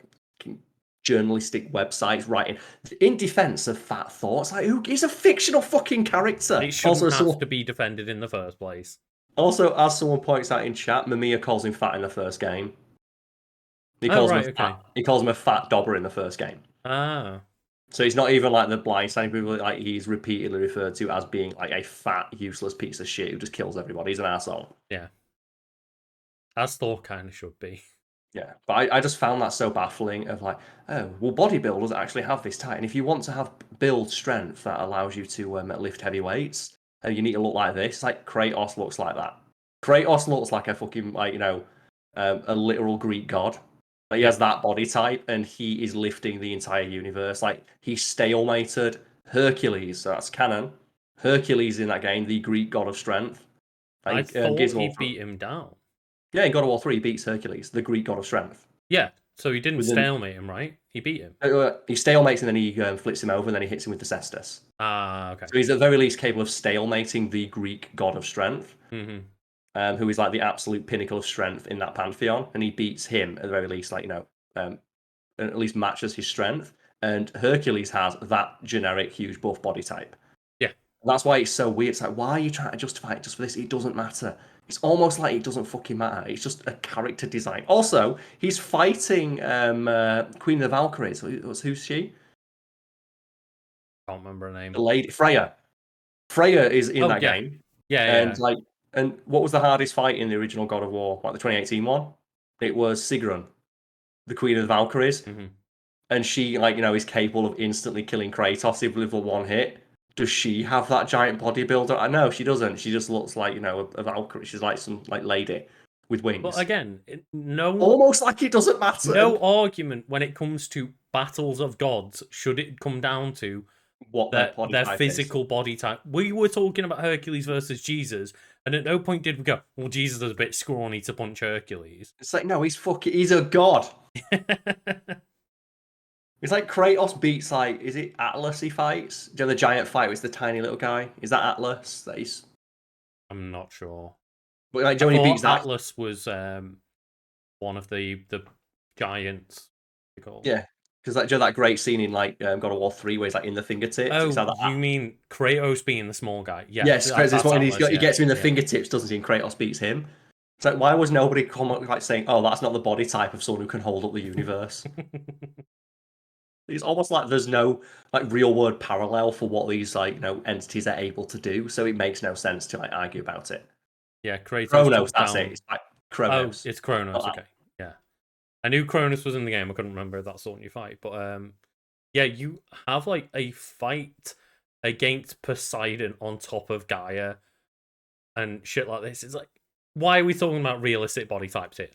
journalistic websites writing in defense of fat thoughts, like who is a fictional fucking character? It shouldn't have to be defended in the first place. Also, as someone points out in chat, Mamiya calls him fat in the first game. He calls him fat. He calls him a fat dobber in the first game. Ah. So he's not even like the blindsiding people. Like he's repeatedly referred to as being like a fat, useless piece of shit who just kills everybody. He's an asshole. Yeah. As Thor kind of should be. Yeah, but I just found that so baffling. Of like, oh, well, bodybuilders actually have this type, and if you want to have build strength that allows you to lift heavy weights, you need to look like this. Like Kratos looks like that. Kratos looks like a fucking like a literal Greek god. Like, he has that body type, and he is lifting the entire universe. Like he stalemated Hercules, so that's canon. Hercules in that game, the Greek god of strength. I thought he beat him down. Yeah, in God of War 3, he beats Hercules, the Greek god of strength. Yeah, so he didn't stalemate him, right? He beat him. He stalemates and then he flips him over and then he hits him with the cestus. Ah, okay. So he's at the very least capable of stalemating the Greek god of strength, who is like the absolute pinnacle of strength in that pantheon, and he beats him at the very least, like at least matches his strength. And Hercules has that generic huge buff body type. Yeah, that's why it's so weird. It's like, why are you trying to justify it just for this? It doesn't matter. It's almost like it doesn't fucking matter. It's just a character design. Also, he's fighting Queen of the Valkyries. Who's she? Can't remember her name. The lady Freya. Freya is in that game. Yeah. And what was the hardest fight in the original God of War, like the 2018 one? It was Sigrun, the Queen of the Valkyries, and she is capable of instantly killing Kratos with one hit. Does she have that giant bodybuilder? I know she doesn't. She just looks like a Valkyrie. She's like some lady with wings. But again, almost like it doesn't matter. No argument when it comes to battles of gods should it come down to what their physical body type. We were talking about Hercules versus Jesus, and at no point did we go, well, Jesus is a bit scrawny to punch Hercules. It's like, no, he's a god. It's like Kratos beats is it Atlas he fights? Do you know the giant fight with the tiny little guy? Is that Atlas? I'm not sure. But like, Johnny beats that. Atlas was one of the giants. Yeah, because that great scene in God of War 3 where he's in the fingertips. Oh, you mean Kratos being the small guy? Yeah, yes, Kratos he gets him in the fingertips, doesn't he? And Kratos beats him. It's like, why was nobody saying, oh, that's not the body type of someone who can hold up the universe? It's almost like there's no real world parallel for what these entities are able to do, so it makes no sense to argue about it. Yeah, Kratos. Kronos, that's it. It's Kronos. Oh, it's Kronos. Okay, yeah. I knew Kronos was in the game. I couldn't remember if that's the one you fight, but yeah, you have a fight against Poseidon on top of Gaia and shit like this. It's like, why are we talking about realistic body types here?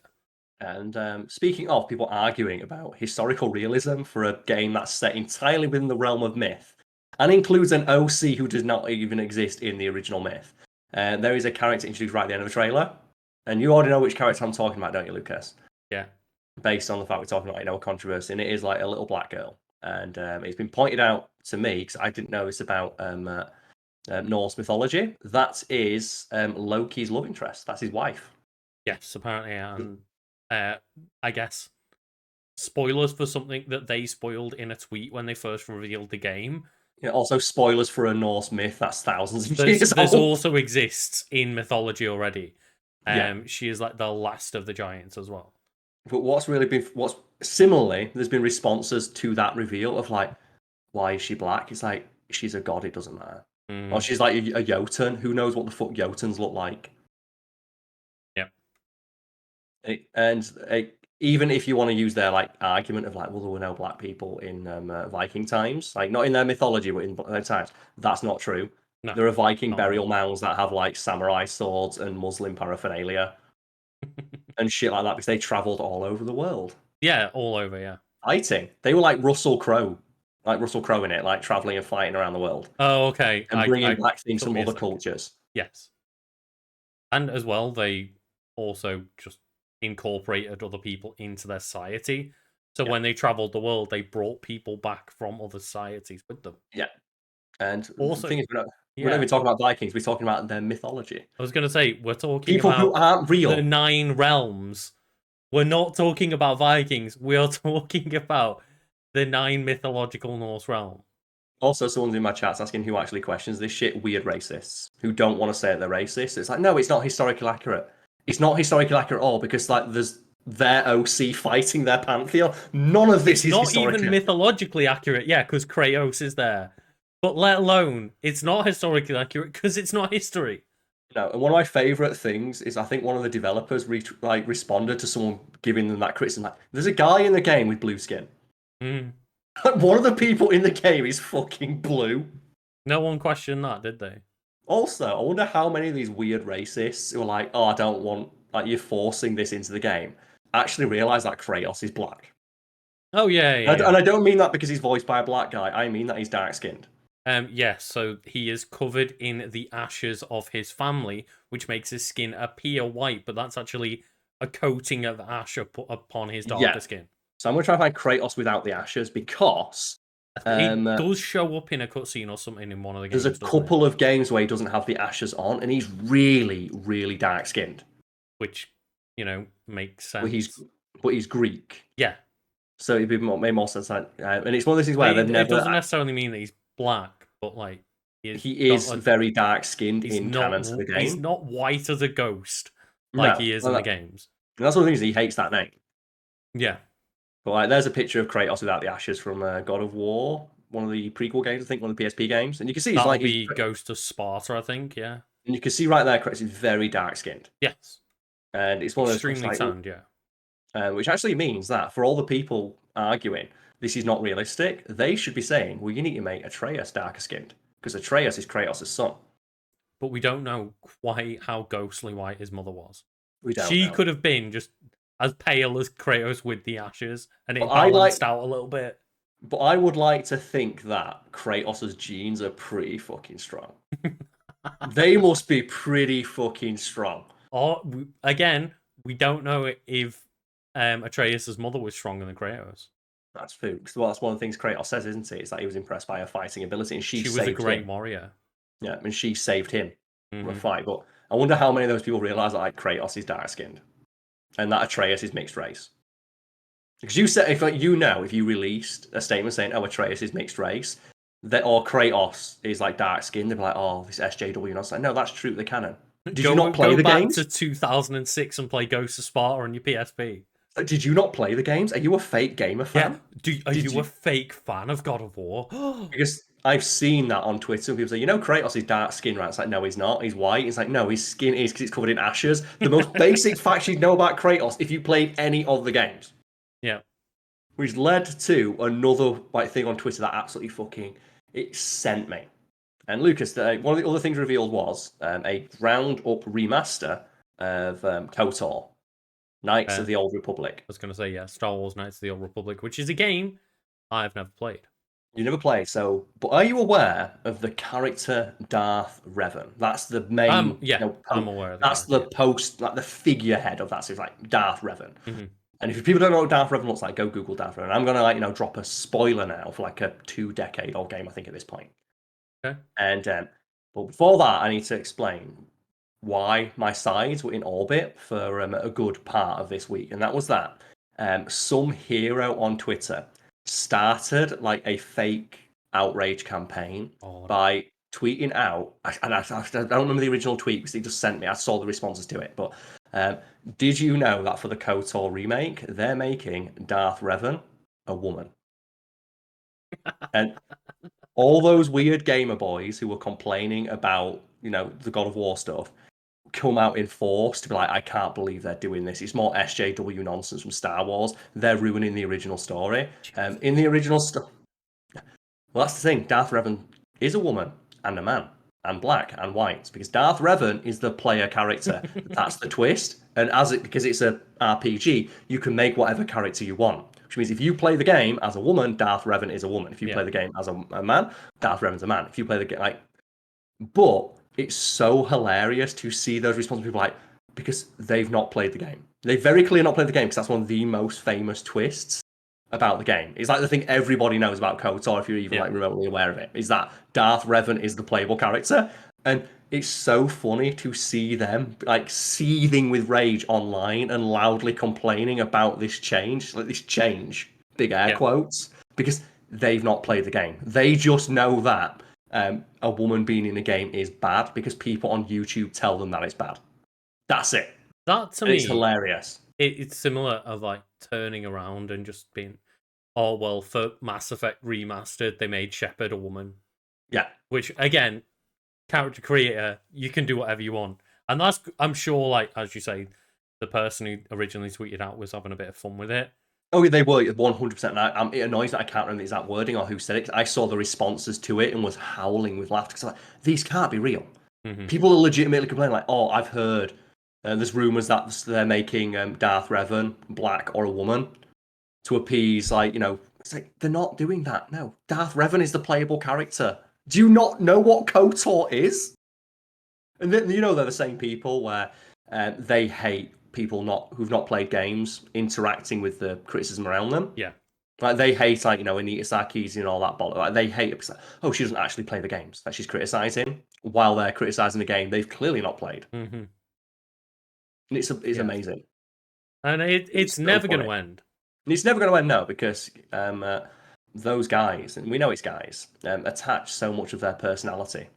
And speaking of people arguing about historical realism for a game that's set entirely within the realm of myth and includes an OC who does not even exist in the original myth, there is a character introduced right at the end of the trailer. And you already know which character I'm talking about, don't you, Lucas? Yeah. Based on the fact we're talking about a controversy, and it is a little black girl. And it's been pointed out to me, because I didn't know this about Norse mythology, that is Loki's love interest. That's his wife. Yes, apparently, and I guess spoilers for something that they spoiled in a tweet when they first revealed the game. Yeah, also spoilers for a Norse myth that's thousands of years old. There's also exists in mythology already. She is the last of the giants as well. But what's similarly, there's been responses to that reveal of why is she black? It's like, she's a god, it doesn't matter. Or she's like a Jotun. Who knows what the fuck Jotuns look like? Yep. even if you want to use their like argument of like, well, there were no black people in Viking times, like not in their mythology, but in their times, that's not true. No, There are Viking not at burial all. mounds that have like samurai swords and Muslim paraphernalia and shit like that because they traveled all over the world Yeah, all over. Yeah. fighting. They were like Russell Crowe in it, like traveling and fighting around the world Oh, okay. and bringing I back things took from me a other sec. cultures. Yes, and as well, they also just incorporated other people into their society. So Yeah, when they traveled the world, they brought people back from other societies with them. yeah. And the Also, thing is, we're not yeah, even talking about Vikings. We're talking about their mythology. I was gonna say we're talking People who about aren't the real. 9 realms. We're not talking about Vikings. We are talking about the 9 mythological Norse realms. Also, someone's in my chats asking who actually questions this shit. Weird racists who don't want to say they're racist. It's like, no, it's not historically accurate. It's not historically accurate at all because like there's their OC fighting their pantheon. None of this It's is not even historically. mythologically accurate, yeah, because Kratos is there. But let alone, it's not historically accurate because it's not history. No, and one of my favorite things is I think one of the developers responded to someone giving them that criticism. Like, there's a guy in the game with blue skin. Mm. One of the people in the game is fucking blue. No one questioned that, did they? Also, I wonder how many of these weird racists who are like, "Oh, I don't want like you're forcing this into the game," actually realize that Kratos is black. Oh yeah, yeah, And yeah. I don't mean that because he's voiced by a black guy. I mean that he's dark skinned. Yes, so he is covered in the ashes of his family, which makes his skin appear white, but that's actually a coating of ash upon his darker Yeah. skin. So I'm gonna try and find Kratos without the ashes because It um, does show up in a cutscene or something in one of the there's a games, doesn't it? couple of games where he doesn't have the ashes on, and he's really, really dark skinned. Which, makes But sense. he's Greek, Yeah, so it'd be made more sense. Like, and it's one of those things but where they've it never. doesn't necessarily mean that he's black, but like He is very dark skinned in canon to the he's game. not white as a ghost like No, he is in the games. and that's one of the things he hates that name. Yeah, But like, there's a picture of Kratos without the ashes from God of War, one of the prequel games, I think, one of the PSP games, and you can see that'll be Ghost of Sparta, I think. Yeah. and you can see right there, Kratos is very dark skinned, Yes. and it's one of those questions Extremely like, tanned. Yeah. which actually means that for all the people arguing this is not realistic, they should be saying, well, you need to make Atreus darker skinned because Atreus is Kratos' son. But we don't know quite how ghostly white his mother was. We don't She know. could have been just as pale as Kratos with the ashes, and But it balanced out a little bit. But I would like to think that Kratos' genes are pretty fucking strong. They must be pretty fucking strong. Or again, we don't know if Atreus' mother was stronger than Kratos. That's food. Well, that's one of the things Kratos says, isn't it? It's that he was impressed by her fighting ability, and she She was a saved great him. warrior. Yeah, and she saved him from a Mhm. fight. But I wonder how many of those people realize that like Kratos is dark skinned, and that Atreus is mixed race. Because you said if you released a statement saying, "Oh, Atreus is mixed race," that or Kratos is like dark skinned, they'd be like, "Oh, this SJW." And I was like, "No, that's true. They canon." Did you not play go the back games? to 2006 and play Ghost of Sparta on your PSP? Did you not play the games? Are you a fake gamer Yeah. fan? Are Did you a you? fake fan of God of War? Because I've seen that on Twitter. People say, Kratos is dark skin, right? It's like, no, he's not. He's white. It's like, no, his skin is because it's covered in ashes. The most basic facts you know about Kratos if you played any of the games. Yeah. Which led to another thing on Twitter that absolutely it sent me. And Lucas, one of the other things revealed was a ground up remaster of KOTOR, Knights of the Old Republic. I was going to say, yeah, Star Wars Knights of the Old Republic, which is a game I've never played. You never played, but are you aware of the character Darth Revan? That's the main. I'm aware of the that's character. like the figurehead of that. So it's like Darth Revan. Mm-hmm. And if people don't know what Darth Revan looks like, go Google Darth Revan. I'm gonna drop a spoiler now for like a 2-decade-old game, I think at this point. Okay. And but before that, I need to explain why my sides were in orbit for a good part of this week, and that was that some hero on Twitter started like a fake outrage campaign by tweeting out, and I don't remember the original tweet because he just sent me. I saw the responses to it, but did you know that for the KOTOR remake, they're making Darth Revan a woman? And all those weird gamer boys who were complaining about the God of War stuff come out in force to be like, I can't believe they're doing this. It's more SJW nonsense from Star Wars. They're ruining the original story. In the original story, well, that's the thing. Darth Revan is a woman and a man, and black and white, because Darth Revan is the player character. That's the twist. And because it's a RPG, you can make whatever character you want. Which means if you play the game as a woman, Darth Revan is a woman. If you play the game as a man, Darth Revan's a man. If you play the game but it's so hilarious to see those responses. People because they've not played the game. They very clearly not played the game, because that's one of the most famous twists about the game. It's like the thing everybody knows about KOTOR, if you're even remotely aware of it, is that Darth Revan is the playable character. And it's so funny to see them seething with rage online and loudly complaining about this change, big air quotes, because they've not played the game. They just know that a woman being in a game is bad because people on YouTube tell them that it's bad. That's it. That to me, it's hilarious. It's similar of turning around and just being, oh well, for Mass Effect Remastered, they made Shepard a woman. Yeah. Which again, character creator, you can do whatever you want, and that's, I'm sure, as you say, the person who originally tweeted out was having a bit of fun with it. Oh, they were 100%. It annoys that I can't remember the exact wording or who said it. I saw the responses to it and was howling with laughter because these can't be real. Mm-hmm. People are legitimately complaining oh, I've heard there's rumors that they're making Darth Revan black or a woman to appease, it's they're not doing that. No, Darth Revan is the playable character. Do you not know what KOTOR is? And then, they're the same people where they hate people who've not played games interacting with the criticism around them. Yeah. They hate, Anita Sarkeesian and all that bollock. They hate it because, she doesn't actually play the games that she's criticizing. While they're criticizing the game they've clearly not played. Mm-hmm. And it's amazing. And it's so never going to end. It's never going to end, no, because those guys, and we know it's guys, attach so much of their personality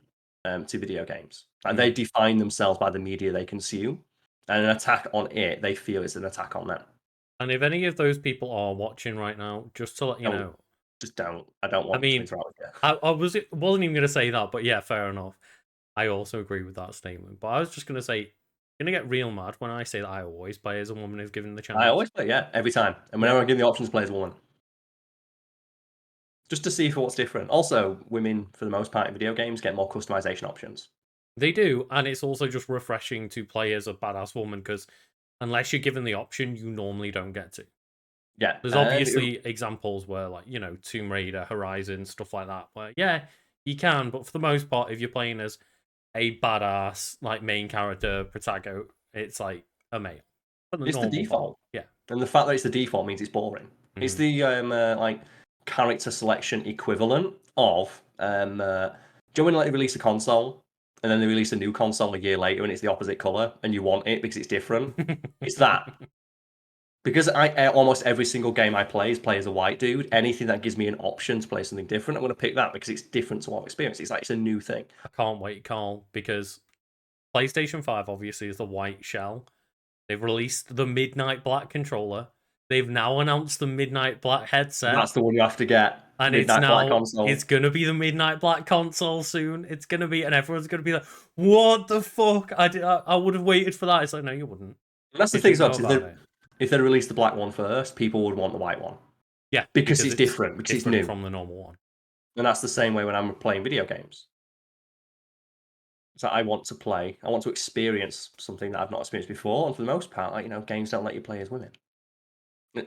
to video games. They define themselves by the media they consume, and an attack on it, they feel it's an attack on them. And if any of those people are watching right now, just to let you know, just don't. I don't want to interact with you. I wasn't even going to say that, but yeah, fair enough. I also agree with that statement. But I was just going to say, you're going to get real mad when I say that I always play as a woman if given the chance. I always play, every time. And whenever I give the options, play as a woman. Just to see for what's different. Also, women, for the most part in video games, get more customization options. They do, and it's also just refreshing to play as a badass woman, because unless you're given the option, you normally don't get to. Yeah. There's obviously examples where, Tomb Raider, Horizon, stuff like that, where, you can, but for the most part, if you're playing as a badass, main character, protagonist, it's a male. It's the default. Yeah. And the fact that it's the default means it's boring. Mm-hmm. It's the, character selection equivalent of, do you know when they release a console, and then they release a new console a year later and it's the opposite color and you want it because it's different? It's that. Because almost every single game I play as a white dude. Anything that gives me an option to play something different, I'm going to pick that because it's different to what I've experienced. It's a new thing. I can't wait, Karl, because PlayStation 5 obviously is the white shell. They've released the Midnight Black controller. They've now announced the Midnight Black headset. That's the one you have to get. And it's going to be the Midnight Black console soon. It's going to be, and everyone's going to be like, what the fuck? I would have waited for that. It's no, you wouldn't. And that's the thing, if they released the black one first, people would want the white one. Yeah. Because it's different, because it's new. From the normal one. And that's the same way when I'm playing video games. So I want to experience something that I've not experienced before. And for the most part, games don't let you play as women.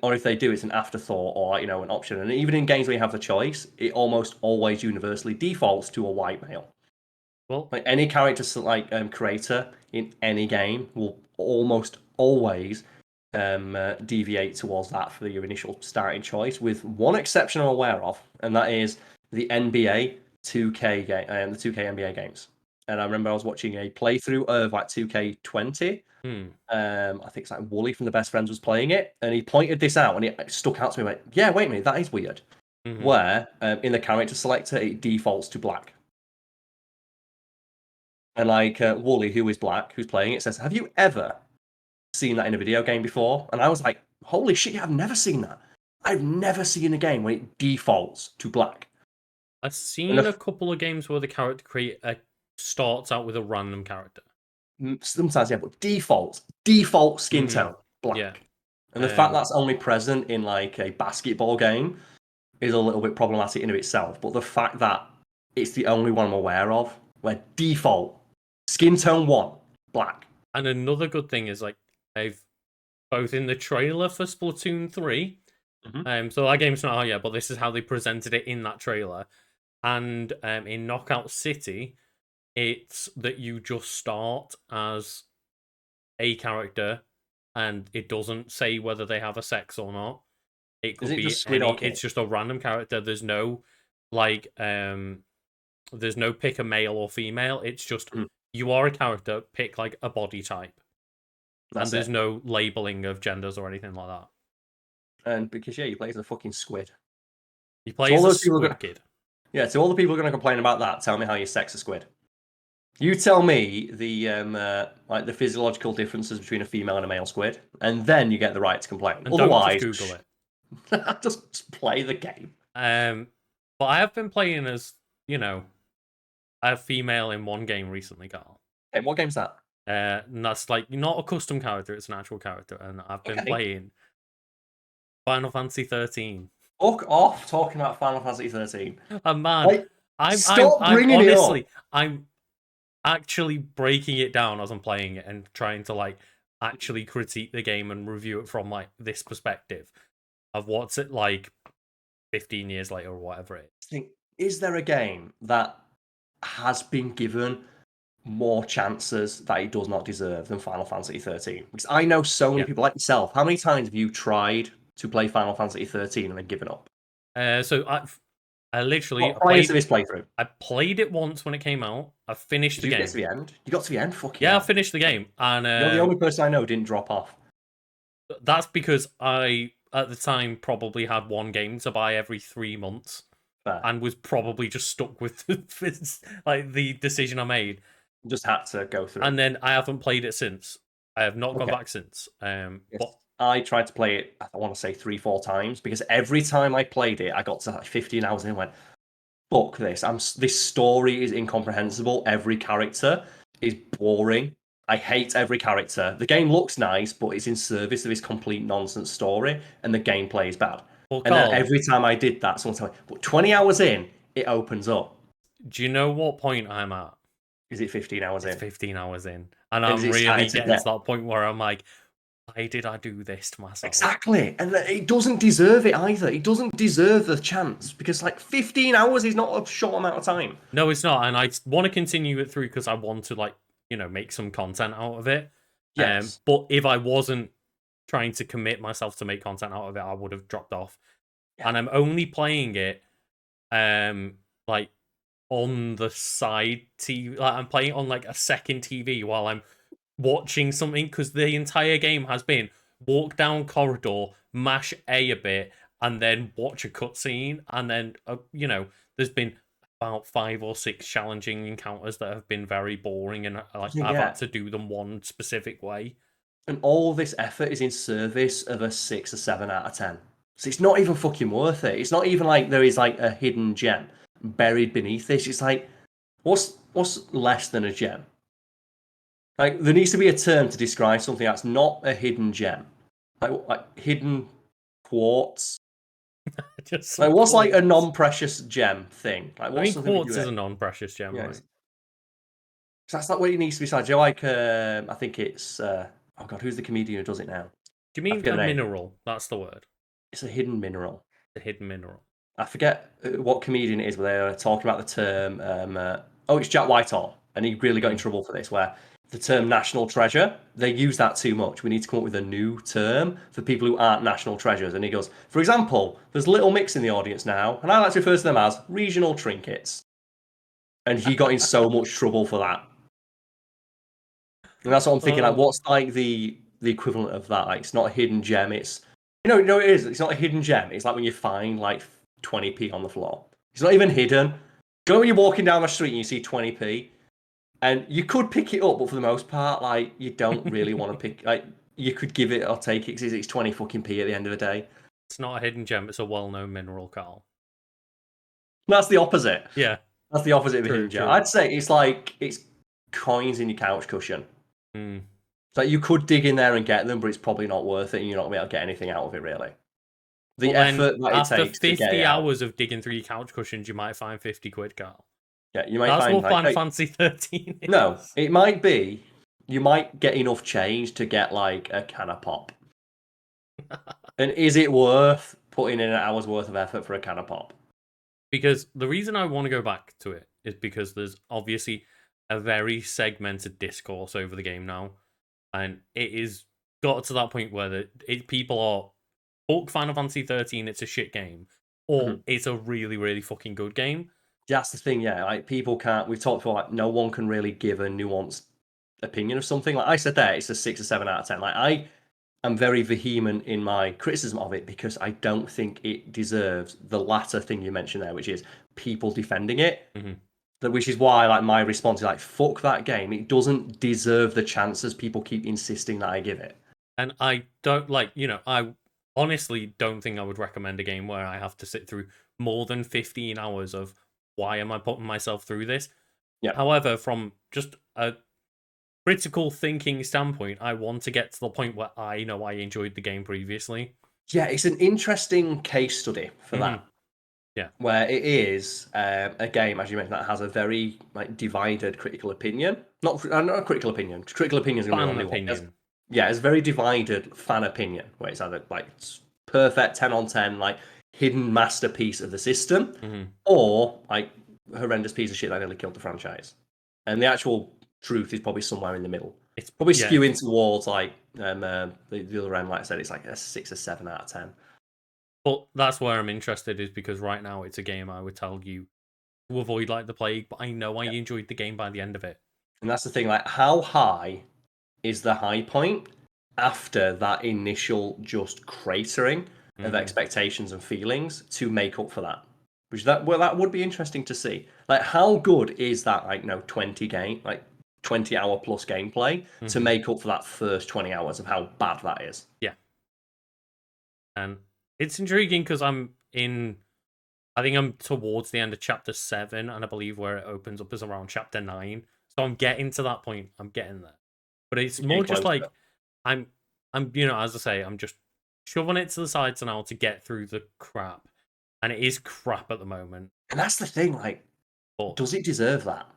Or if they do, it's an afterthought or, an option. And even in games where you have the choice, it almost always universally defaults to a white male. Well, any character creator in any game will almost always deviate towards that for your initial starting choice, with one exception I'm aware of, and that is the NBA 2K game, the 2K NBA games. And I remember I was watching a playthrough of 2K20. I think it's Wooly from The Best Friends was playing it, and he pointed this out, and it stuck out to me. Yeah, wait a minute, that is weird. Mm-hmm. Where in the character selector it defaults to black, and Wooly, who is black, who's playing it, says, "Have you ever seen that in a video game before?" And I was like, "Holy shit, I've never seen that. I've never seen a game where it defaults to black." I've seen a couple of games where the character creator starts out with a random character. Sometimes, yeah, but default skin tone, black. Yeah. And the fact that's only present in like a basketball game is a little bit problematic in of itself. But the fact that it's the only one I'm aware of where default skin tone 1, black. And another good thing is like they've both in the trailer for Splatoon 3. So that game's not out yet, but this is how they presented it in that trailer. And in Knockout City, it's that you just start as a character, and it doesn't say whether they have a sex or not. It could Is it be just squid or kid? It's just a random character. There's no like there's no pick a male or female. It's just you are a character, pick like a body type. That's and there's it. no labeling of genders or anything like that. And because you play as a fucking squid. You play as a squid kid. Yeah, so all the people are going to complain about that, tell me how you sex a squid. You tell me the like the physiological differences between a female and a male squid, and then you get the right to complain. And Otherwise, don't just Google it. just play the game. But I have been playing as, you know, a female in one game recently, Karl. Hey, what game's that? And that's like not a custom character; it's an actual character, and I've been playing Final Fantasy 13. Fuck off talking about Final Fantasy 13. And man, like, I'm bringing honestly, it up. I'm actually breaking it down as I'm playing it and trying to like actually critique the game and review it from like this perspective of what's it like 15 years later or whatever it is. Is there a game that has been given more chances that it does not deserve than Final Fantasy 13? Because I know so many people like yourself. How many times have you tried to play Final Fantasy 13 and then given up? So I literally played this playthrough. I played it once when it came out. I finished the game. Did you get to the end? You got to the end? Fuck yeah. I finished the game, and you're the only person I know who didn't drop off. That's because I, at the time, probably had one game to buy every 3 months. Fair. And was probably just stuck with like the decision I made. Just had to go through. And then I haven't played it since. I have not gone back since. But I tried to play it, I want to say 3-4 times, because every time I played it, I got to like 15 hours and went, fuck this. This story is incomprehensible. Every character is boring. I hate every character. The game looks nice, but it's in service of this complete nonsense story, and the gameplay is bad. Well, and then every time I did that, someone told me, but 20 hours in, it opens up. Do you know what point I'm at? Is it 15 hours in? 15 hours in. And I'm really getting to that point where I'm like, why did I do this to myself? Exactly. And it doesn't deserve it either. It doesn't deserve the chance, because like 15 hours is not a short amount of time. No, it's not. And I want to continue it through because I want to, like, you know, make some content out of it. Yes. But if I wasn't trying to commit myself to make content out of it, I would have dropped off. Yeah. And I'm only playing it like on the side TV. Like, I'm playing on like a second TV while I'm watching something, because the entire game has been walk down corridor, mash A bit, and then watch a cutscene, and then you know, there's been about 5 or 6 challenging encounters that have been very boring, and like I've had to do them one specific way. And all this effort is in service of a 6 or 7 out of 10. So it's not even fucking worth it. It's not even like there is like a hidden gem buried beneath this. It's like, what's less than a gem? Like, there needs to be a term to describe something that's not a hidden gem. Like hidden quartz. Just like, what's like a non-precious gem thing? Like, what's quartz is a non-precious gem, right? So that's not what it needs to be. Like, like I think it's oh god, who's the comedian who does it now? Do you mean a mineral? That's the word. It's a hidden mineral. A hidden mineral. I forget what comedian it is, where they're talking about the term. It's Jack Whitehall, and he really got in trouble for this, where the term national treasure, they use that too much. We need to come up with a new term for people who aren't national treasures. And he goes, for example, there's Little Mix in the audience now, and I like to refer to them as regional trinkets. And he got in so much trouble for that. And that's what I'm thinking. Like, what's like the equivalent of that? Like, it's not a hidden gem. It's no, it is. It's not a hidden gem. It's like when you find like 20p on the floor. It's not even hidden. Go when you're walking down the street and you see 20p, and you could pick it up, but for the most part, like, you don't really want to pick. Like, you could give it or take it because it's 20 fucking p at the end of the day. It's not a hidden gem. It's a well-known mineral, Karl. That's the opposite. Yeah, that's the opposite of a hidden gem. I'd say it's like it's coins in your couch cushion. Mm. So you could dig in there and get them, but it's probably not worth it, and you're not going to be able to get anything out of it, really. The Well, then, effort that it after takes to get it 50 out. hours of digging through your couch cushions, you might find 50 quid, Carl. Yeah, you might That's find what like Final Fantasy 13 is. no, it might be you might get enough change to get like a can of pop. And is it worth putting in an hour's worth of effort for a can of pop? Because the reason I want to go back to it is because there's obviously a very segmented discourse over the game now, and it is got to that point where people are, fuck Final Fantasy 13, it's a shit game, or it's a really, really fucking good game. That's the thing, yeah. Like people can't. We've talked before. Like no one can really give a nuanced opinion of something. Like I said, there, it's a 6 or 7 out of 10. Like I am very vehement in my criticism of it because I don't think it deserves the latter thing you mentioned there, which is people defending it. Which is why, like, my response is like, "Fuck that game! It doesn't deserve the chances people keep insisting that I give it." And I don't I honestly don't think I would recommend a game where I have to sit through more than 15 hours of why am I putting myself through this? Yeah. However, from just a critical thinking standpoint, I want to get to the point where I know I enjoyed the game previously. Yeah, it's an interesting case study for that. Yeah. Where it is a game, as you mentioned, that has a very like divided critical opinion. Not a critical opinion. Critical opinion is going to be the only one. Yeah, it's very divided fan opinion, where it's either like it's perfect 10 on 10, like hidden masterpiece of the system, or like horrendous piece of shit that nearly killed the franchise. And the actual truth is probably somewhere in the middle. It's probably skewing towards like the other end. Like I said, it's like a 6 or 7 out of 10. But that's where I'm interested, is because right now it's a game I would tell you to avoid like the plague, but I know I enjoyed the game by the end of it. And that's the thing, like how high is the high point after that initial just cratering of expectations and feelings to make up for that? Which that would be interesting to see. Like how good is that 20-hour plus gameplay to make up for that first 20 hours of how bad that is? Yeah. And it's intriguing because I think I'm towards the end of chapter 7, and I believe where it opens up is around chapter 9. So I'm getting to that point. I'm getting there. But it's more just like I'm as I say, I'm just shoving it to the side to now to get through the crap. And it is crap at the moment. And that's the thing, like, does it deserve that?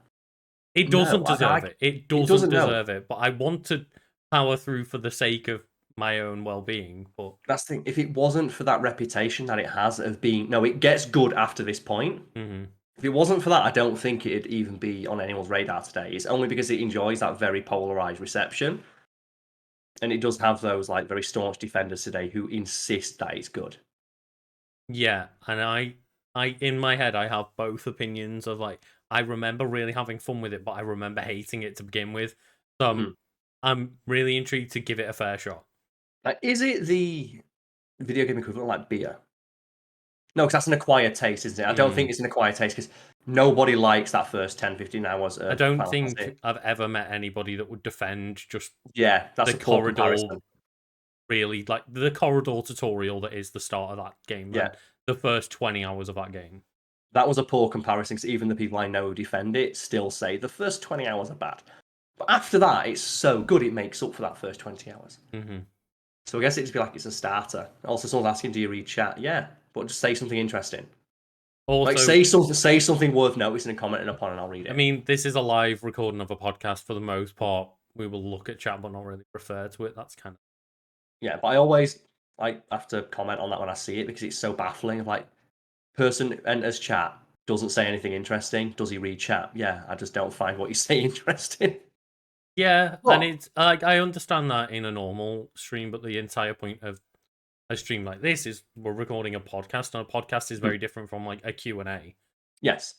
It doesn't deserve it. It doesn't deserve it. But I want to power through for the sake of my own well-being. But that's the thing. If it wasn't for that reputation that it has of being, no, it gets good after this point. If it wasn't for that, I don't think it'd even be on anyone's radar today. It's only because it enjoys that very polarized reception, and it does have those like very staunch defenders today who insist that it's good. Yeah, and I in my head I have both opinions of like I remember really having fun with it, but I remember hating it to begin with. So I'm really intrigued to give it a fair shot. Like, is it the video game equivalent like beer? No, because that's an acquired taste, isn't it? I don't think it's an acquired taste because nobody likes that first 10, 15 hours of I don't Final think Fantasy. I've ever met anybody that would defend just that's the a poor corridor, comparison. really, like the corridor tutorial that is the start of that game. Yeah. The first 20 hours of that game. That was a poor comparison because even the people I know who defend it still say the first 20 hours are bad. But after that, it's so good it makes up for that first 20 hours. So I guess it'd be like it's a starter. Also, someone's asking, do you read chat? Yeah, but just say something interesting. Also, like say something worth noticing and commenting upon, and I'll read it. I mean, this is a live recording of a podcast. For the most part, we will look at chat, but not really refer to it. That's kind of but I always have to comment on that when I see it because it's so baffling. Like, person enters chat, doesn't say anything interesting. Does he read chat? Yeah, I just don't find what you say interesting. Yeah, and it's I understand that in a normal stream, but the entire point of a stream like this is we're recording a podcast, and a podcast is very different from like a Q&A. Yes.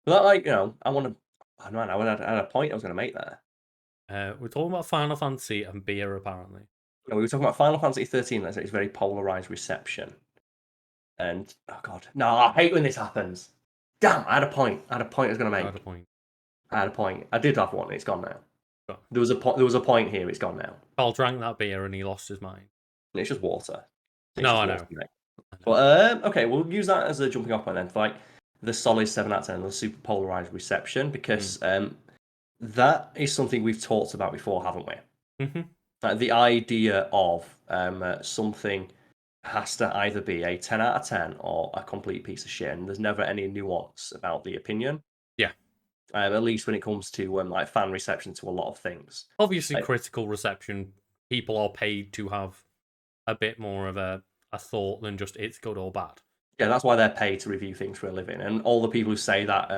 But I want to. I know I had a point I was going to make there. We're talking about Final Fantasy and beer, apparently. We were talking about Final Fantasy 13. That's its very polarized reception. And oh god, no! I hate when this happens. Damn! I had a point. I was going to make. I had a point. I did have one. It's gone now. There was a point here. It's gone now. Karl drank that beer and he lost his mind. It's just water. I know. But okay, we'll use that as a jumping off point then for like the solid 7 out of 10, the super polarized reception, because That is something we've talked about before, haven't we? Hmm. The idea of something has to either be a 10 out of 10 or a complete piece of shit, and there's never any nuance about the opinion. Yeah. At least when it comes to like fan reception to a lot of things. Obviously, Like, critical reception, people are paid to have a bit more of a thought than just it's good or bad. yeah, that's why they're paid to review things for a living. And all the people who say that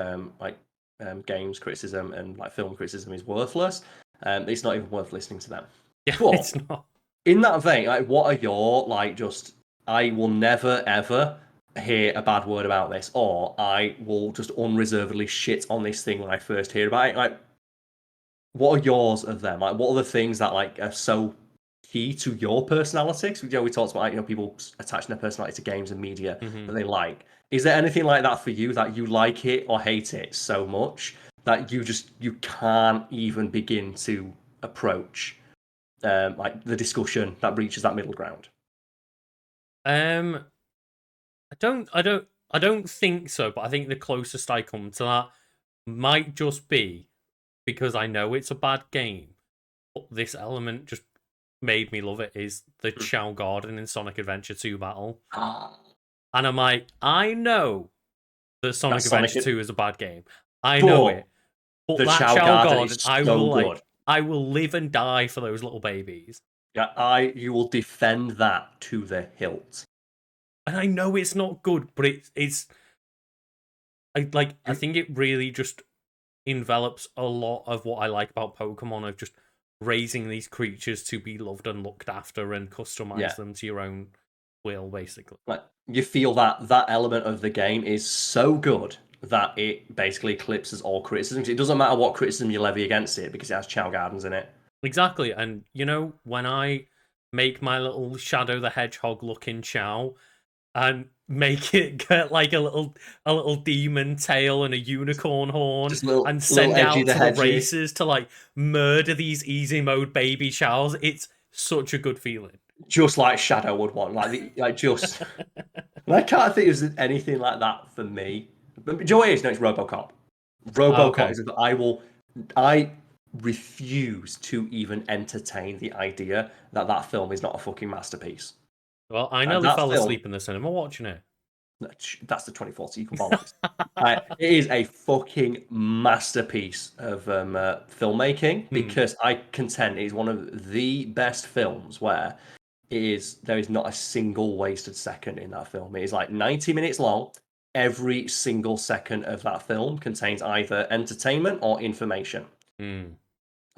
games criticism and like film criticism is worthless, it's not even worth listening to them. Yeah, But it's not. in that vein, like, what are your like just? I will never ever hear a bad word about this, or I will just unreservedly shit on this thing when I first hear about it. Like, what are yours of them? Like, what are the things that like are so key to your personality? 'Cause, we talked about people attaching their personality to games and media that they like. Is there anything like that for you that you like it or hate it so much that you can't even begin to approach like the discussion that reaches that middle ground? Um, I don't think so. But I think the closest I come to that might just be because I know it's a bad game. But this element just made me love it. Is the Chow Garden in Sonic Adventure 2 battle, and I'm like, I know that Sonic Adventure 2 is a bad game. I know it. But the that Chow Chow Garden Garden, is so good. I will live and die for those little babies. Yeah, you will defend that to the hilt. And I know it's not good, but it's I think it really just envelops a lot of what I like about Pokemon of just raising these creatures to be loved and looked after and customize them to your own will, basically. Like, you feel that element of the game is so good that it basically eclipses all criticisms. It doesn't matter what criticism you levy against it because it has Chow Gardens in it. Exactly, and when I make my little Shadow the Hedgehog looking Chow and make it get like a little demon tail and a unicorn horn Just little and send edgy out the to the hedgy. races to like murder these easy mode baby Chows. It's such a good feeling. Just like Shadow would want. Just. I can't think there's anything like that for me. But Joe is no, it's RoboCop. RoboCop Okay. is. I refuse to even entertain the idea that that film is not a fucking masterpiece. Well, I And nearly that fell film, asleep in the cinema watching it. that's the 24 sequel bollocks. It is a fucking masterpiece of filmmaking because I contend it is one of the best films where there is not a single wasted second in that film. It is like 90 minutes long. Every single second of that film contains either entertainment or information. Mm.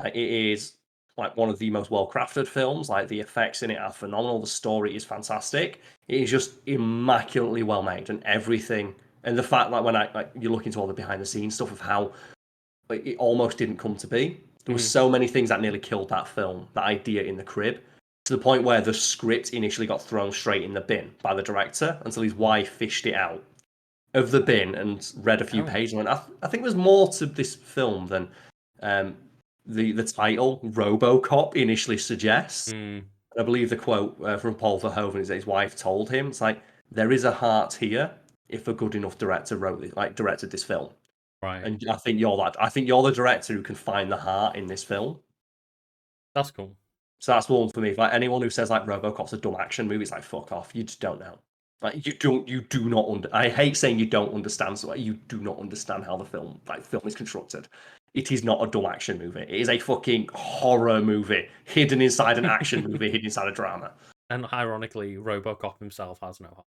It is like one of the most well-crafted films. Like, the effects in it are phenomenal. The story is fantastic. It is just immaculately well made, and everything. And the fact, like, when you look into all the behind-the-scenes stuff of how it almost didn't come to be. There were so many things that nearly killed that film, that idea in the crib, to the point where the script initially got thrown straight in the bin by the director until his wife fished it out of the bin and read a few pages and went, I think there's more to this film than um, the title RoboCop initially suggests. Mm. I believe the quote from Paul Verhoeven is that his wife told him, it's like, there is a heart here if a good enough director directed this film. Right. And I think you're that. I think you're the director who can find the heart in this film. That's cool. So that's one for me. Like, anyone who says like RoboCop's a dumb action movie, it's like, fuck off. You just don't know. Like, you do not I hate saying you don't understand. So, like, you do not understand how the film is constructed. It is not a dumb action movie. It is a fucking horror movie hidden inside an action movie, hidden inside a drama. And ironically, RoboCop himself has no heart.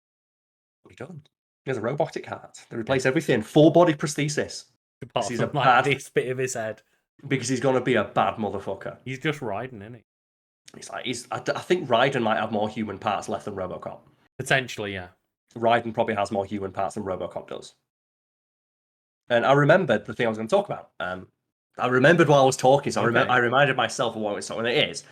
What he done? He has a robotic heart. They replace everything. Full body prosthesis. Apart He's from a like bad this bit of his head. Because he's gonna be a bad motherfucker. He's just riding, isn't he? I think Raiden might have more human parts left than RoboCop. Potentially, yeah. Raiden probably has more human parts than RoboCop does. And I remembered the thing I was going to talk about. I remembered while I was talking, so Okay. I reminded myself of what I was talking about. It is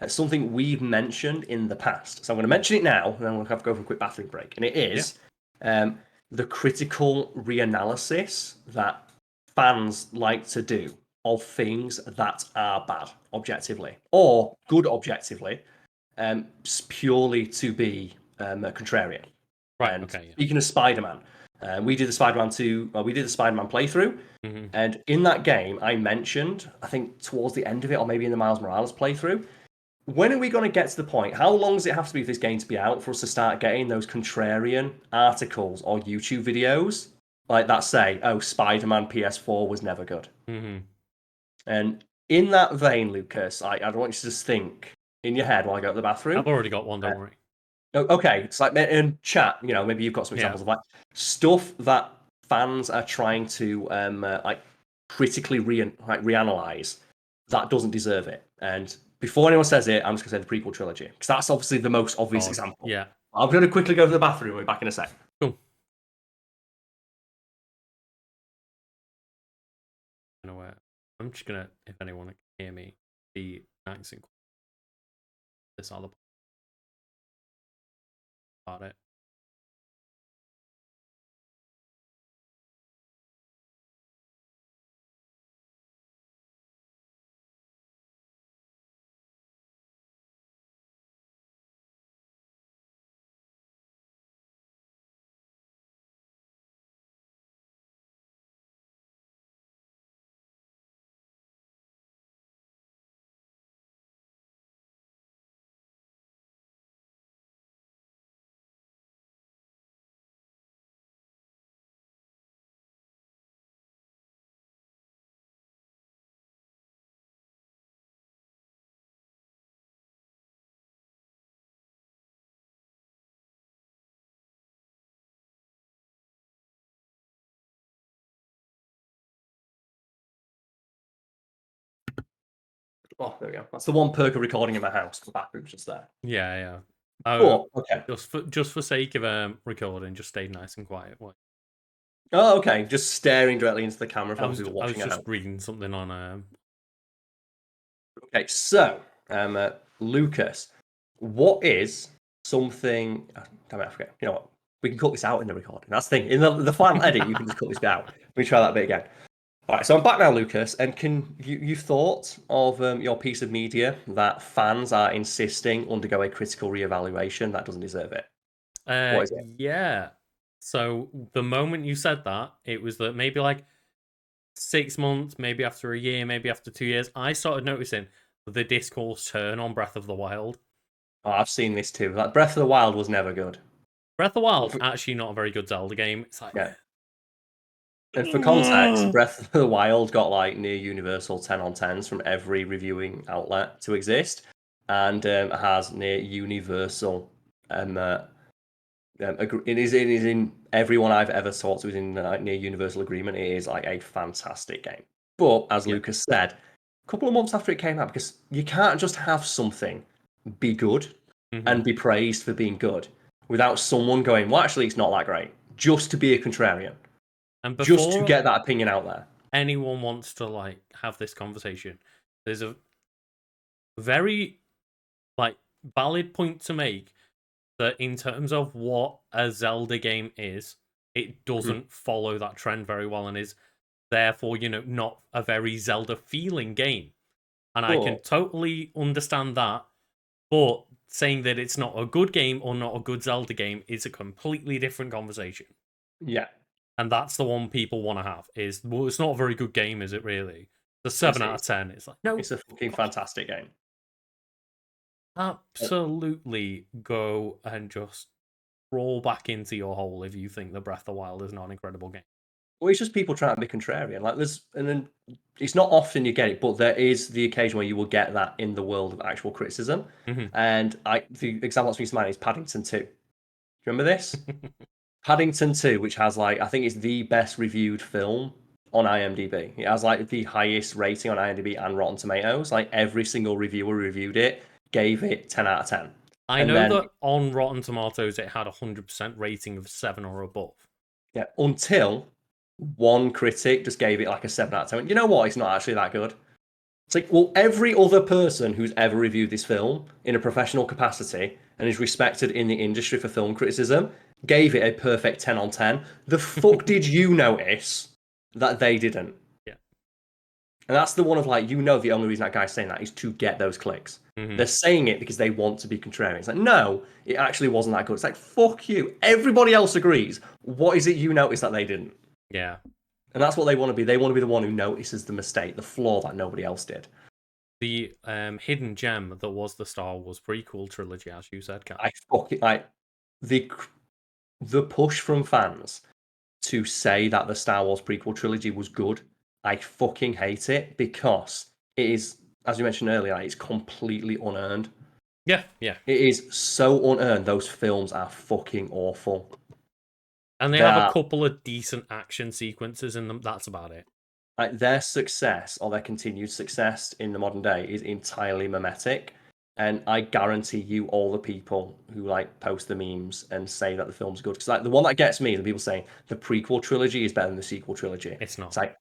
something we've mentioned in the past. So I'm going to mention it now, and then we'll have to go for a quick bathroom break. And it is the critical reanalysis that fans like to do of things that are bad objectively or good objectively, purely to be a contrarian. Right. And Okay. Yeah. speaking of Spider-Man, We did the Spider-Man 2. Well, we did the Spider-Man playthrough, and in that game, I mentioned, I think towards the end of it, or maybe in the Miles Morales playthrough, when are we going to get to the point? How long does it have to be for this game to be out for us to start getting those contrarian articles or YouTube videos like that say, "Oh, Spider-Man PS4 was never good." And in that vein, Lucas, I don't want you to just think in your head while I go to the bathroom. I've already got one, don't worry. Okay, it's like in chat, maybe you've got some examples of like stuff that fans are trying to like critically reanalyze that doesn't deserve it. And before anyone says it, I'm just gonna say the prequel trilogy because that's obviously the most obvious example. Yeah, I'm gonna quickly go to the bathroom. We'll be back in a sec. Cool. I'm just gonna, if anyone can hear me, be nice and this other part it. Oh, there we go. That's the one perk of recording in my house. The bathroom's just there. Yeah. Oh, okay. Just for sake of recording, just stayed nice and quiet. Oh, okay. Just staring directly into the camera for people watching. I was just reading something on. Okay, so Lucas, what is something? Oh, damn it, I forget. You know what? We can cut this out in the recording. That's the thing. In the final edit, you can just cut this bit out. Let me try that bit again. All right, so I'm back now, Lucas. And can you thought of your piece of media that fans are insisting undergo a critical reevaluation that doesn't deserve it? What is it? Yeah. So the moment you said that, it was that maybe like 6 months, maybe after a year, maybe after 2 years, I started noticing the discourse turn on Breath of the Wild. Oh, I've seen this too. Like Breath of the Wild was never good. Breath of the Wild actually not a very good Zelda game. It's like And for context, Breath of the Wild got like near universal 10 on 10s from every reviewing outlet to exist, and has near universal. It is in everyone I've ever talked to is in near universal agreement. It is like a fantastic game. But as Lucas said, a couple of months after it came out, because you can't just have something be good and be praised for being good without someone going, well, actually, it's not that great, just to be a contrarian. And just to get that opinion out there. Anyone wants to like have this conversation, there's a very like valid point to make that in terms of what a Zelda game is, it doesn't follow that trend very well and is therefore, not a very Zelda feeling game. And I can totally understand that, but saying that it's not a good game or not a good Zelda game is a completely different conversation. Yeah. And that's the one people want to have is, well, it's not a very good game, is it really? The 7 out of 10. It's like, no. It's a fucking fantastic game. Absolutely go and just roll back into your hole if you think the Breath of the Wild is not an incredible game. Well, it's just people trying to be contrarian. Like and then it's not often you get it, but there is the occasion where you will get that in the world of actual criticism. And the example that's been to mind is Paddington 2. Do you remember this? Paddington 2, which has like, I think it's the best reviewed film on IMDb. It has like the highest rating on IMDb and Rotten Tomatoes. Like every single reviewer reviewed it, gave it 10 out of 10. I know that on Rotten Tomatoes it had 100% rating of 7 or above. Yeah, until one critic just gave it like a 7 out of 10. You know what? It's not actually that good. It's like, well, every other person who's ever reviewed this film in a professional capacity and is respected in the industry for film criticism gave it a perfect 10 on 10. The fuck did you notice that they didn't? Yeah. And that's the one of like, the only reason that guy's saying that is to get those clicks. They're saying it because they want to be contrarian. It's like, no, it actually wasn't that good. It's like, fuck you. Everybody else agrees. What is it you noticed that they didn't? Yeah. And that's what they want to be. They want to be the one who notices the mistake, the flaw that nobody else did. The hidden gem that was the Star Wars prequel trilogy, as you said, Karl. I fucking like the push from fans to say that the Star Wars prequel trilogy was good. I fucking hate it because it is, as you mentioned earlier, it's completely unearned. Yeah, yeah. It is so unearned. Those films are fucking awful. And they have a couple of decent action sequences in them. That's about it. Like their success or their continued success in the modern day is entirely mimetic. And I guarantee you, all the people who like post the memes and say that the film's good, because like the one that gets me, the people saying the prequel trilogy is better than the sequel trilogy. It's not. It's like,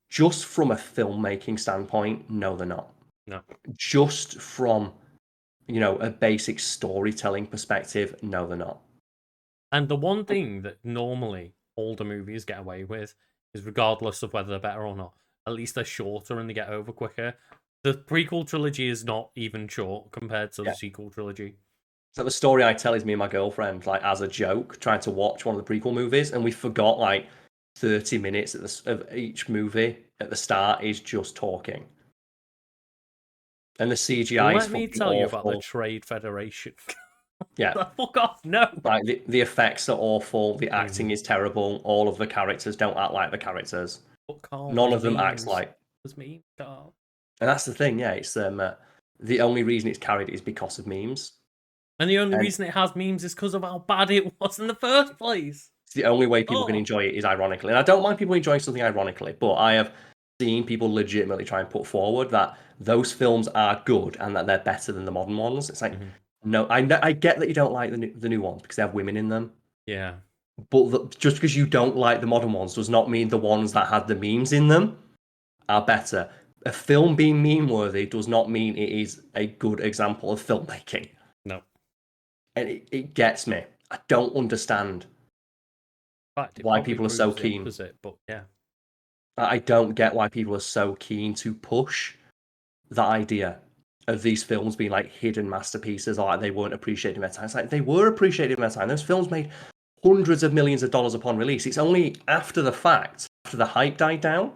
just from a filmmaking standpoint, no, they're not. No. Just from, a basic storytelling perspective, no, they're not. And the one thing that normally older movies get away with is, regardless of whether they're better or not, at least they're shorter and they get over quicker. The prequel trilogy is not even short compared to the sequel trilogy. So the story I tell is me and my girlfriend, like as a joke, trying to watch one of the prequel movies, and we forgot like 30 minutes of each movie at the start is just talking. And the CGI is Let me fucking tell you about awful. the Trade Federation. Yeah. Fuck off, no. Like the effects are awful, the acting is terrible, all of the characters don't act like the characters. But Karl, None of them acts memes. like. There's memes, Karl. And that's the thing, yeah. It's the only reason it's carried is because of memes. And the only reason it has memes is because of how bad it was in the first place. It's the only way people can enjoy it is ironically. And I don't mind people enjoying something ironically, but I have seen people legitimately try and put forward that those films are good and that they're better than the modern ones. It's like, no, I get that you don't like the new ones because they have women in them. Yeah. But just because you don't like the modern ones does not mean the ones that had the memes in them are better. A film being meme worthy does not mean it is a good example of filmmaking. No. And it gets me. I don't understand why people are so keen. But yeah. I don't get why people are so keen to push the idea of these films being like hidden masterpieces or like they weren't appreciated in their time. It's like they were appreciated in their time. Those films made hundreds of millions of dollars upon release. It's only after the fact, after the hype died down,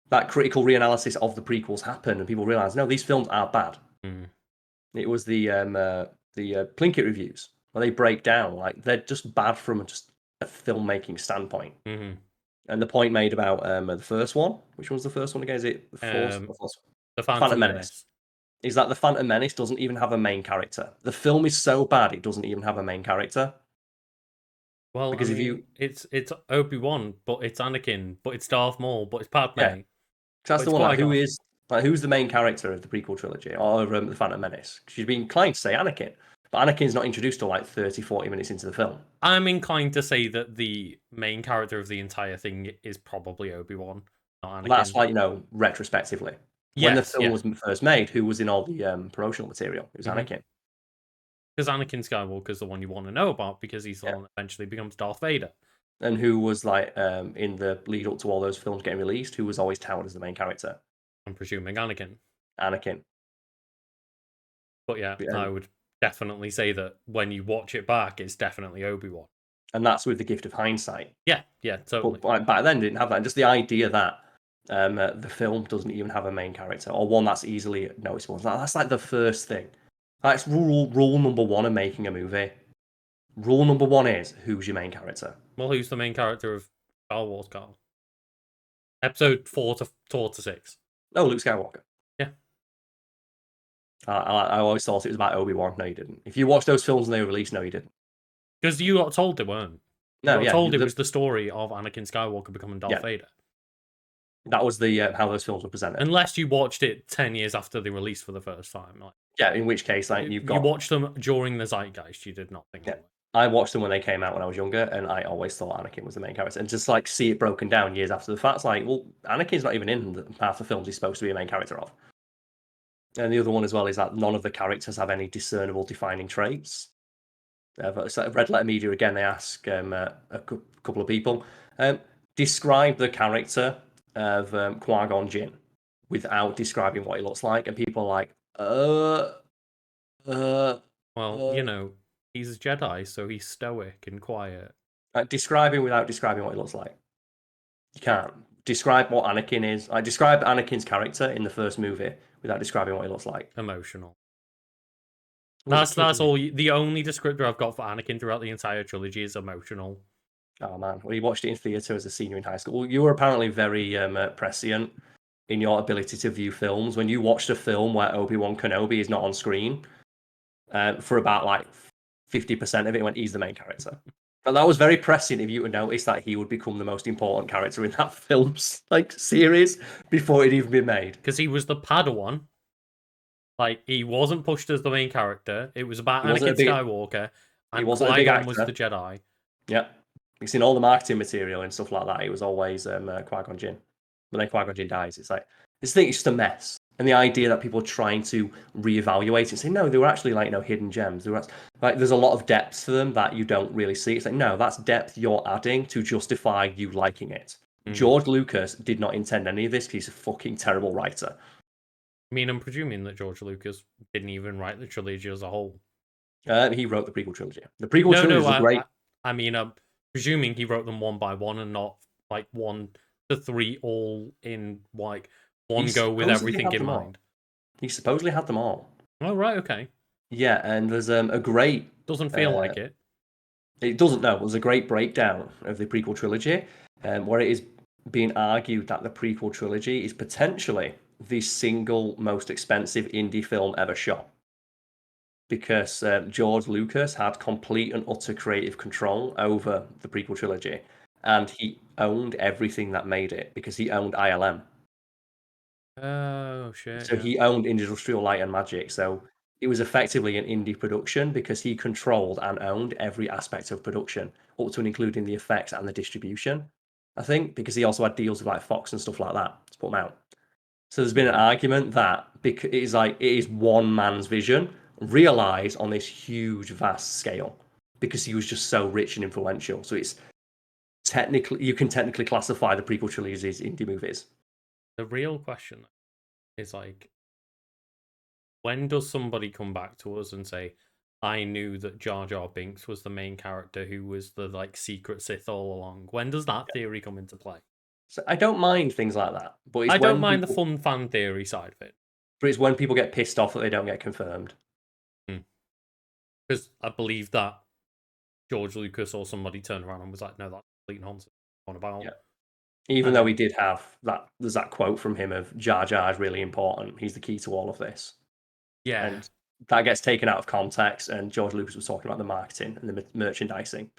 that critical reanalysis of the prequels happened and people realized, no, these films are bad. It was the Plinkett reviews where they break down like they're just bad from just a filmmaking standpoint. And the point made about the first one, which was the first one again? Is it the fourth? The Phantom Menace. Is that the Phantom Menace doesn't even have a main character. The film is so bad it doesn't even have a main character. Well, because it's Obi-Wan, but it's Anakin, but it's Darth Maul, but it's Padme. Yeah. That's the one. Who's the main character of the prequel trilogy or the Phantom Menace? She's been inclined to say Anakin, but Anakin's not introduced till like 30, 40 minutes into the film. I'm inclined to say that the main character of the entire thing is probably Obi-Wan, not Anakin. That's like, retrospectively. When the film was first made, who was in all the promotional material? It was Anakin. Because Anakin Skywalker is the one you want to know about because he's the one that eventually becomes Darth Vader. And who was like in the lead up to all those films getting released, who was always touted as the main character? I'm presuming Anakin. But yeah, I would definitely say that when you watch it back, it's definitely Obi-Wan. And that's with the gift of hindsight. Yeah, totally. But back then, didn't have that. And just the idea that the film doesn't even have a main character or one that's easily noticeable. That's like the first thing. That's rule number one of making a movie. Rule number one is, who's your main character? Well, who's the main character of Star Wars, Karl? Episode 4 to 6. Oh, Luke Skywalker. Yeah. I always thought it was about Obi-Wan. No, you didn't. If you watched those films and they were released, no, you didn't. Because you got told they weren't. You got told it was the story of Anakin Skywalker becoming Darth Vader. That was the how those films were presented. Unless you watched it 10 years after they released for the first time. In which case, you watched them during the zeitgeist. You did not think. Yeah. I watched them when they came out when I was younger, and I always thought Anakin was the main character. And just like see it broken down years after the fact, it's like, well, Anakin's not even in half the films he's supposed to be a main character of. And the other one as well is that none of the characters have any discernible defining traits. Red Letter Media again, they ask a couple of people, describe the character of Qui-Gon Jinn without describing what he looks like, and people are like, Uh, Well, uh, he's a Jedi, so he's stoic and quiet. Describing without describing what he looks like. You can't describe what Anakin is. I describe Anakin's character in the first movie without describing what he looks like. Emotional. He was a kid, That's wasn't all. The only descriptor I've got for Anakin throughout the entire trilogy is emotional. he? Oh man, well, you watched it in theatre as a senior in high school. Well, you were apparently very prescient in your ability to view films. When you watched a film where Obi-Wan Kenobi is not on screen, for about like 50% of it, went, he's the main character. And that was very prescient of you to notice that he would become the most important character in that film's like series before it'd even been made. Because he was the Padawan. Like, he wasn't pushed as the main character. It was about Anakin Skywalker, He and wasn't a big Qui-Gon was actor. the Jedi. Yeah. You've seen all the marketing material and stuff like that. It was always Qui-Gon Jinn. But then Qui-Gon Jinn dies. It's like, this thing is just a mess. And the idea that people are trying to reevaluate it and say, no, they were actually like, hidden gems. They were like, there's a lot of depth to them that you don't really see. It's like, no, that's depth you're adding to justify you liking it. George Lucas did not intend any of this because he's a fucking terrible writer. I mean, I'm presuming that George Lucas didn't even write the trilogy as a whole. He wrote the prequel trilogy. The prequel trilogy is great. I mean, I'm presuming he wrote them one by one and not like 1 to 3 all in like one go with everything in mind. He supposedly had them all. Oh, right, okay. Yeah, and there's a great... Doesn't feel like it. It doesn't, no. There's a great breakdown of the prequel trilogy where it is being argued that the prequel trilogy is potentially the single most expensive indie film ever shot. Because George Lucas had complete and utter creative control over the prequel trilogy. And he owned everything that made it because he owned ILM. Oh, shit. So he owned Industrial Light and Magic. So it was effectively an indie production because he controlled and owned every aspect of production, up to and including the effects and the distribution, I think, because he also had deals with like Fox and stuff like that to put them out. So there's been an argument that because it is one man's vision realized on this huge, vast scale because he was just so rich and influential. So it's you can technically classify the prequel trilogy as indie movies. The real question is like, when does somebody come back to us and say, I knew that Jar Jar Binks was the main character who was the like secret Sith all along? When does that theory come into play? So I don't mind things like that, but I don't mind the fun fan theory side of it. But it's when people get pissed off that they don't get confirmed. Because I believe that George Lucas or somebody turned around and was like, no, that's complete nonsense. On about. Yeah. Even though we did have there's that quote from him of Jar Jar is really important. He's the key to all of this. Yeah. And that gets taken out of context, and George Lucas was talking about the marketing and the merchandising.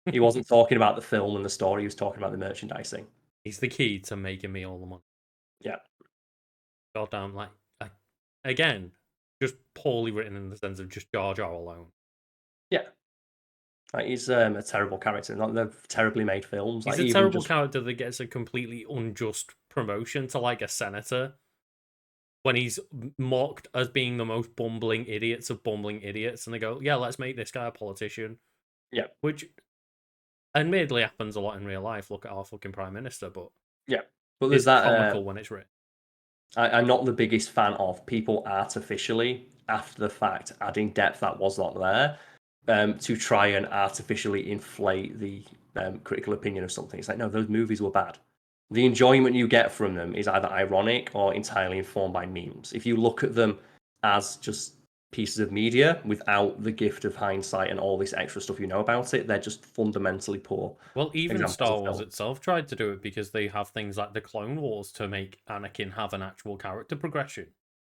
He wasn't talking about the film and the story, he was talking about the merchandising. He's the key to making me all the money. Yeah. Goddamn, like, again, just poorly written in the sense of just Jar Jar alone. Yeah. Like, he's a terrible character. They're terribly made films. He's a terrible character that gets a completely unjust promotion to like a senator when he's mocked as being the most bumbling idiots of bumbling idiots, and they go, yeah, let's make this guy a politician. Yeah. Which admittedly happens a lot in real life. Look at our fucking prime minister, but yeah, but there's that comical when it's written. I'm not the biggest fan of people artificially, after the fact, adding depth that was not there, to try and artificially inflate the critical opinion of something. It's like, no, those movies were bad. The enjoyment you get from them is either ironic or entirely informed by memes. If you look at them as just pieces of media without the gift of hindsight and all this extra stuff you know about it, they're just fundamentally poor. Well, even Star Wars itself tried to do it because they have things like the Clone Wars to make Anakin have an actual character progression.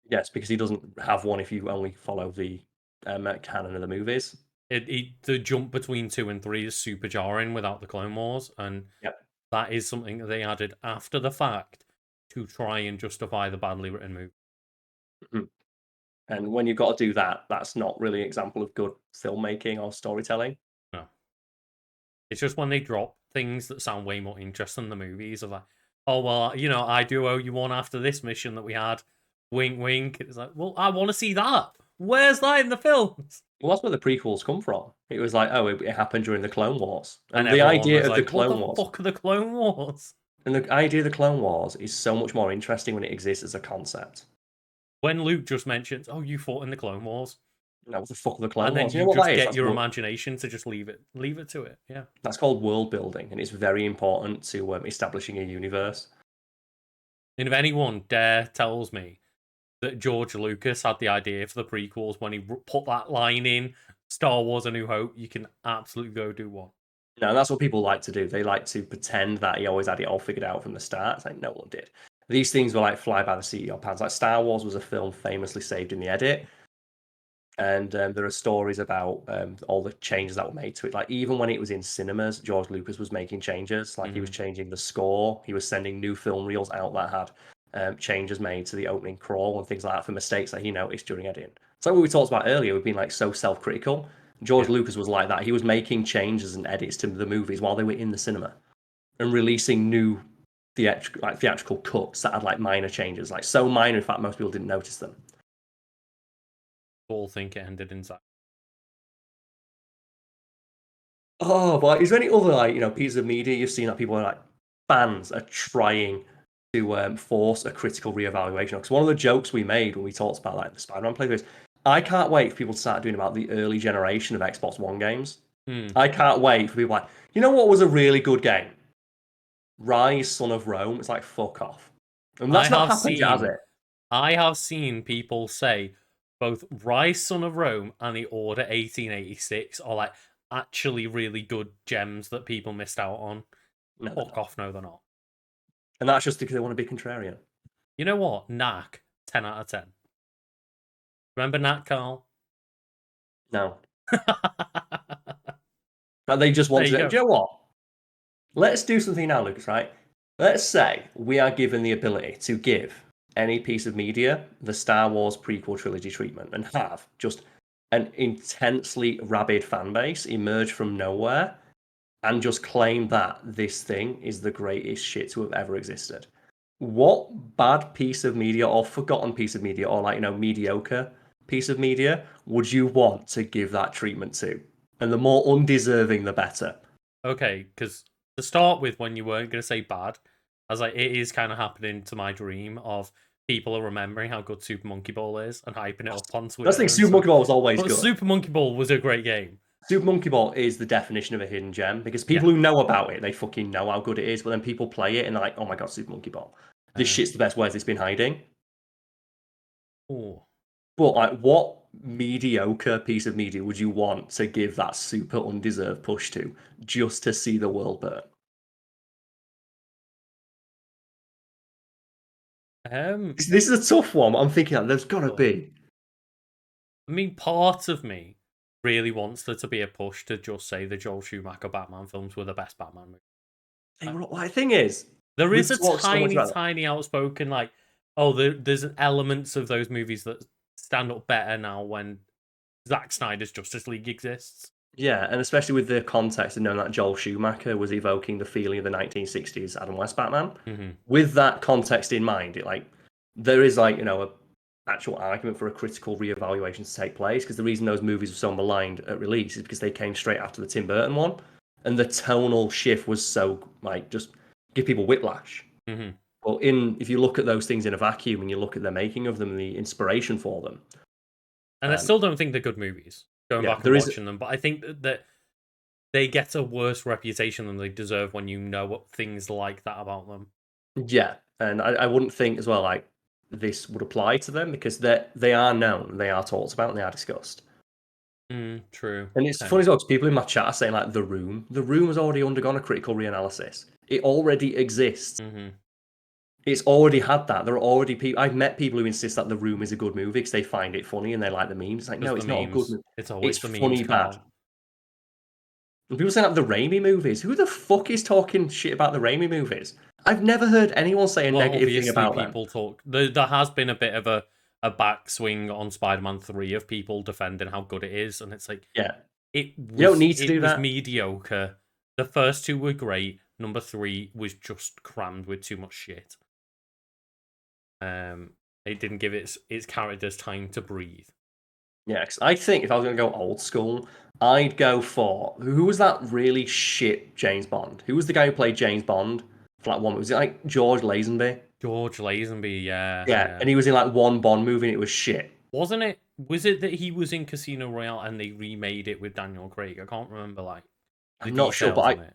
Yes, because he doesn't have one if you only follow the canon of the movies. The jump between 2 and 3 is super jarring without the Clone Wars, and that is something that they added after the fact to try and justify the badly written movie. Mm-hmm. And when you've got to do that, that's not really an example of good filmmaking or storytelling. No. It's just when they drop things that sound way more interesting than the movies of like, oh, well, I do owe you one after this mission that we had. Wink, wink. It's like, well, I want to see that. Where's that in the films? Well, that's where the prequels come from. It was like, oh, it happened during the Clone Wars. And the idea of the Clone Wars. What the fuck are the Clone Wars? And the idea of the Clone Wars is so much more interesting when it exists as a concept. When Luke just mentions, oh, you fought in the Clone Wars. What the fuck are the Clone And then Wars? You you know what just that is? get your imagination to just leave it to it. Yeah. That's called world building, and it's very important to establishing a universe. And if anyone tells me that George Lucas had the idea for the prequels when he put that line in Star Wars: A New Hope, you can absolutely go do one. No, that's what people like to do. They like to pretend that he always had it all figured out from the start. It's like no one did. These things were like fly by the seat of your pants. Like Star Wars was a film famously saved in the edit, and there are stories about all the changes that were made to it. Like even when it was in cinemas, George Lucas was making changes. Like he was changing the score. He was sending new film reels out that had changes made to the opening crawl and things like that for mistakes that he noticed during editing. So what we talked about earlier, we've been like so self-critical. George Lucas was like that. He was making changes and edits to the movies while they were in the cinema and releasing new theatrical cuts that had like minor changes, like so minor in fact most people didn't notice them. All think it ended inside. Oh, but is there any other like pieces of media you've seen that people are like fans are trying to force a critical reevaluation? Because one of the jokes we made when we talked about like the Spider-Man playthroughs, I can't wait for people to start doing about the early generation of Xbox One games. I can't wait for people like, you know what was a really good game? Rise, Son of Rome. It's like fuck off. And that's not happened yet, has it? I have seen people say both Rise, Son of Rome and The Order 1886 are like actually really good gems that people missed out on. No, fuck off, no they're not. And that's just because they want to be contrarian. You know what? Knack, 10 out of 10. Remember Knack, Karl? No. But they just want to. Do you know what? Let's do something now, Lucas, right? Let's say we are given the ability to give any piece of media the Star Wars prequel trilogy treatment and have just an intensely rabid fan base emerge from nowhere and just claim that this thing is the greatest shit to have ever existed. What bad piece of media or forgotten piece of media or mediocre piece of media would you want to give that treatment to? And the more undeserving, the better. Okay, because to start with, when you weren't going to say bad, I was like, it is kind of happening to my dream of people are remembering how good Super Monkey Ball is and hyping it up on Twitter. I think Super Monkey Ball was always good. Super Monkey Ball was a great game. Super Monkey Ball is the definition of a hidden gem because people who know about it, they fucking know how good it is, but then people play it and they're like, oh my god, Super Monkey Ball. This shit's the best. Where's this been hiding? Oh. But like, what mediocre piece of media would you want to give that super undeserved push to just to see the world burn? This is a tough one. I'm thinking that there's got to be. I mean, part of me really wants there to be a push to just say the Joel Schumacher Batman films were the best Batman movie. The thing is, there is a tiny outspoken like, oh, there's elements of those movies that stand up better now when Zack Snyder's Justice League exists. Yeah, and especially with the context of knowing that Joel Schumacher was evoking the feeling of the 1960s Adam West Batman. Mm-hmm. With that context in mind, there is a actual argument for a critical reevaluation to take place because the reason those movies were so maligned at release is because they came straight after the Tim Burton one, and the tonal shift was so just give people whiplash. Mm-hmm. But if you look at those things in a vacuum and you look at the making of them and the inspiration for them, and I still don't think they're good movies. Going back and watching them, but I think that they get a worse reputation than they deserve when you know things like that about them. Yeah, and I wouldn't think as well this would apply to them because they are known, they are talked about, and they are discussed. True. And it's funny as well because people in my chat are saying like The Room has already undergone a critical reanalysis. It already exists. Mm-hmm. It's already had that. There are already people. I've met people who insist that The Room is a good movie because they find it funny and they like the memes. It's like, no, it's not a good movie. It's always the funny memes, bad. And people saying like the Raimi movies. Who the fuck is talking shit about the Raimi movies? I've never heard anyone say a negative thing about people them. Talk. There has been a bit of a backswing on Spider-Man 3 of people defending how good it is, and it's like, you don't need to do that. It was mediocre. The first two were great. Number 3 was just crammed with too much shit. It didn't give its characters time to breathe. Yeah, cause I think if I was going to go old school, I'd go for who was that really shit James Bond? Who was the guy who played James Bond for one? Was it like George Lazenby? George Lazenby, yeah. Yeah, and he was in like one Bond movie and it was shit. wasn't it? Was it that he was in Casino Royale and they remade it with Daniel Craig? I can't remember like the I'm not sure, details on but it.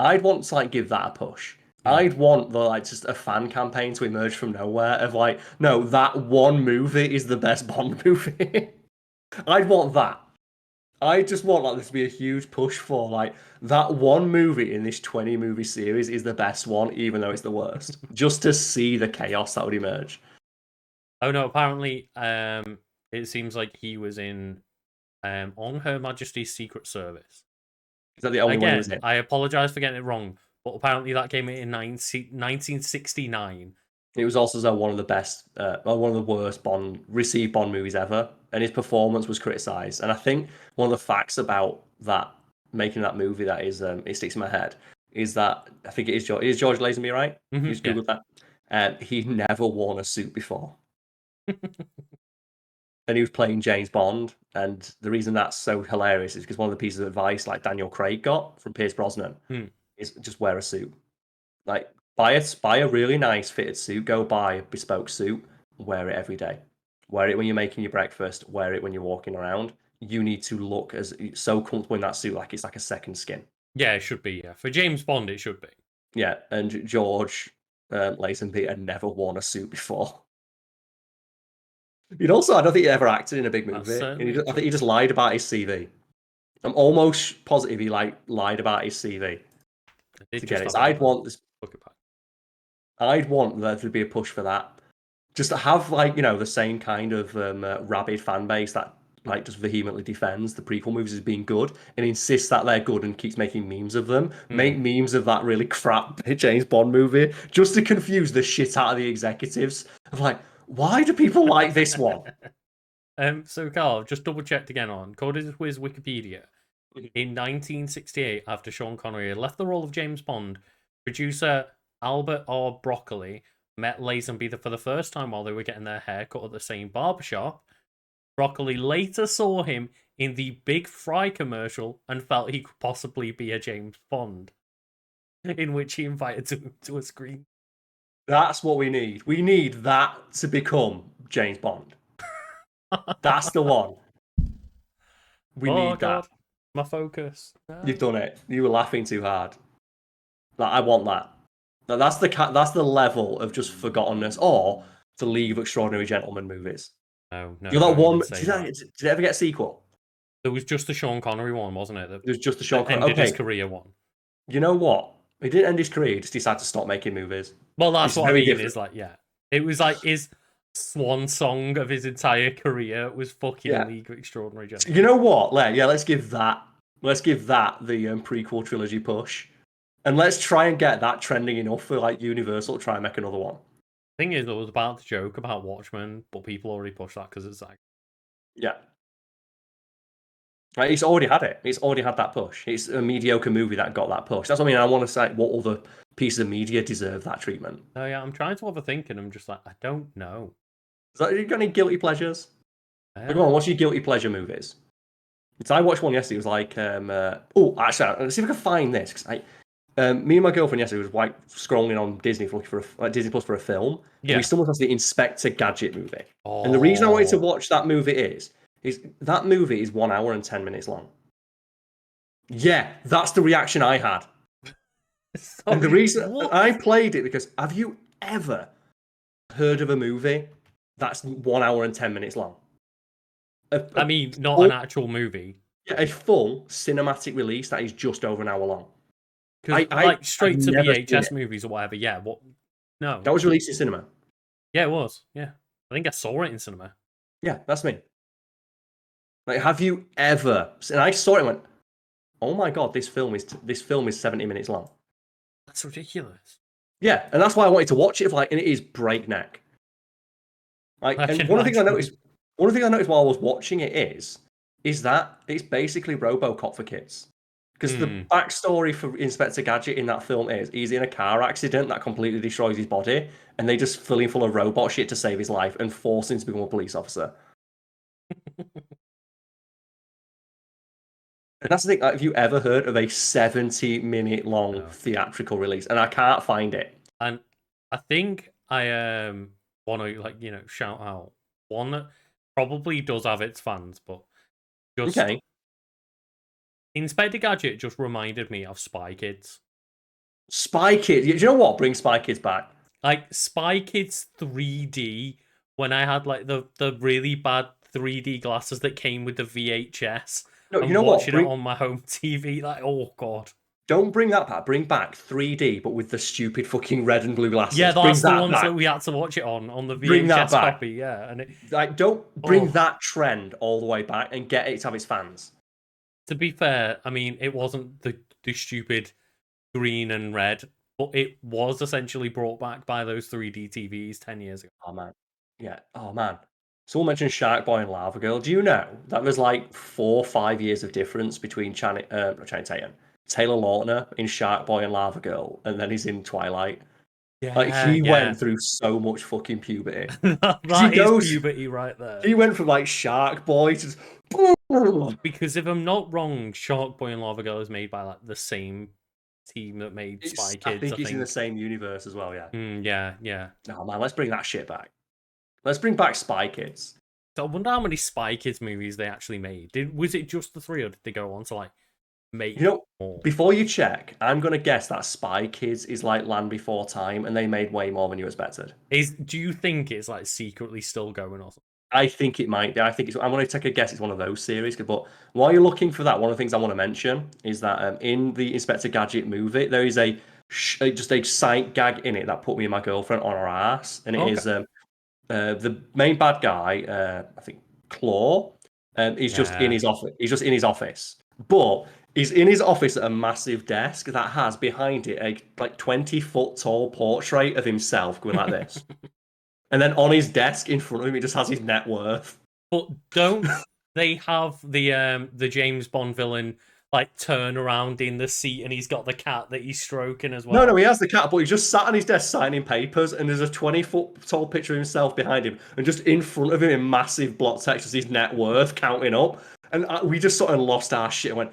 I'd want to like give that a push. I'd want the like just a fan campaign to emerge from nowhere of like, no, that one movie is the best Bond movie. I'd want that. I just want like this to be a huge push for like that one movie in this 20 movie series is the best one, even though it's the worst. Just to see the chaos that would emerge. Oh no! Apparently, it seems like he was in on Her Majesty's Secret Service. Is that the only one he was Again, in? I apologize for getting it wrong, but apparently that came in 1969. It was also one of the best, well, one of the worst received Bond movies ever, and his performance was criticised. And I think one of the facts about that making that movie that is it sticks in my head is that I think it is George Lazenby, right? You just Yeah. googled that. He'd never worn a suit before, and he was playing James Bond. And the reason that's so hilarious is because one of the pieces of advice like Daniel Craig got from Pierce Brosnan is just wear a suit. Like buy a really nice fitted suit, go buy a bespoke suit, wear it every day. Wear it when you're making your breakfast, wear it when you're walking around. You need to look as so comfortable in that suit, like it's like a second skin. Yeah, it should be. Yeah, for James Bond, it should be. Yeah, and George Lazenby had never worn a suit before. He'd also, I don't think he ever acted in a big That's movie. certainly I think he just lied about his CV. I'm almost positive he like lied about his CV to get it. I'd want this. I'd want there to be a push for that. Just to have like the same kind of rabid fan base that like just vehemently defends the prequel movies as being good and insists that they're good and keeps making memes of them. Make memes of that really crap James Bond movie just to confuse the shit out of the executives of like, why do people like this one? So Carl, just double checked again on according to his Wikipedia. In 1968, after Sean Connery had left the role of James Bond, producer Albert R. Broccoli met Lazenby for the first time while they were getting their hair cut at the same barbershop. Broccoli later saw him in the Big Fry commercial and felt he could possibly be a James Bond, in which he invited him to a screen. That's what we need. We need that to become James Bond. That's the one. We need God, that. my focus. You've done it. You were laughing too hard. Like, I want that. That's the level of just forgottenness, or the League of Extraordinary Gentlemen movies. No, You know that don't one? even say that. Did it ever get a sequel? There was just the Sean Connery one, wasn't it? It was just the Sean That Connery. ended his Okay, career one. you know what? He didn't end his career. He just decided to stop making movies. Well, that's It's what I very mean. different. Is like, yeah, it was like his swan song of his entire career was fucking Yeah. League of Extraordinary Gentlemen. You know what? Yeah, let's give that. Let's give that the prequel trilogy push, and let's try and get that trending enough for like Universal to try and make another one. Thing is, I was about to joke about Watchmen, but people already pushed that because it's like, Yeah. Right, it's already had it. It's already had that push. It's a mediocre movie that got that push. That's what I mean. I want to say what other pieces of media deserve that treatment. oh yeah, I'm trying to overthink, and I'm just like, I don't know. You got any guilty pleasures? Come on, what's your guilty pleasure movies? Because I watched one yesterday. It was like, oh, actually, let's see if I can find this. Cause me and my girlfriend yesterday was like scrolling on Disney for looking for Disney Plus for a film. Yeah. And we stumbled across the Inspector Gadget movie. And the reason I wanted to watch that movie is that movie is 1 hour and 10 minutes long. Yeah, that's the reaction I had. Sorry, And the reason what? I played it because have you ever heard of a movie that's 1 hour and 10 minutes long? I mean, not an actual movie. Yeah, a full cinematic release that is just over an hour long. Because like straight to never seen VHS it. movies or whatever. Yeah, what? No, That was released in cinema. yeah, it was. Yeah, I think I saw it in cinema. Yeah, that's me. Like, have you ever? And I saw it and went, "Oh my god, this film is 70 minutes long." That's ridiculous. Yeah, and that's why I wanted to watch it. And it is breakneck. Like, and one of the things I noticed while I was watching it is that it's basically RoboCop for kids. Because the backstory for Inspector Gadget in that film is he's in a car accident that completely destroys his body, and they just fill him full of robot shit to save his life and force him to become a police officer. And that's the thing. Like, have you ever heard of a 70-minute long theatrical release? And I can't find it. And I think I want to shout out one probably does have its fans, but just Okay. Inspector Gadget just reminded me of Spy Kids. Spy Kids. Do you know what? Bring Spy Kids back. Like Spy Kids 3D, when I had like the really bad 3D glasses that came with the VHS No, you and know what? watching it on my home TV, like, oh god. Don't bring that back. Bring back 3D, but with the stupid fucking red and blue Yeah, glasses. Bring that's the that ones that back. we had to watch it on the Bring that VHS back. copy, yeah. And it, Like, don't bring oh, that trend all the way back and get it to have its fans. to be fair, I mean, it wasn't the stupid green and red, but it was essentially brought back by those 3D TVs 10 years ago. Oh man. Yeah. Oh man. Someone mentioned Shark Boy and Lava Girl. Do you know that there's like 4 or 5 years of difference between not Channing Tatum, Taylor Lautner in Shark Boy and Lava Girl, and then he's in Twilight. Like Yeah, he yeah. went through so much fucking puberty. 'Cause That is puberty right there. he went from like Shark Boy to just Because if I'm not wrong, Shark Boy and Lava Girl is made by like the same team that made Spy I Kids, think I he's in the think. same universe as well, yeah. Yeah, yeah. Oh man, let's bring that shit back. Let's bring back Spy Kids. So I wonder how many Spy Kids movies they actually made. Was it just the three, or did they go on to like make You know, more? before you check, I'm gonna guess that Spy Kids is like Land Before Time, and they made way more than you expected. Do you think it's like secretly still going or something? I think it might be. I think it's. I'm gonna take a guess. It's one of those series. But while you're looking for that, one of the things I want to mention is that in the Inspector Gadget movie, there is just a sight gag in it that put me and my girlfriend on our ass, and it is Okay. the main bad guy. I think Claw. He's just in Yeah. his office. He's just in his office, but he's in his office at a massive desk that has behind it a like 20-foot tall portrait of himself going like this. And then on his desk in front of him, he just has his net worth. But don't they have the James Bond villain like turn around in the seat and he's got the cat that he's stroking as well? No, he has the cat, but he's just sat on his desk signing papers, and there's a 20-foot tall picture of himself behind him, and just in front of him in massive block text is his net worth counting up. And we just sort of lost our shit and went,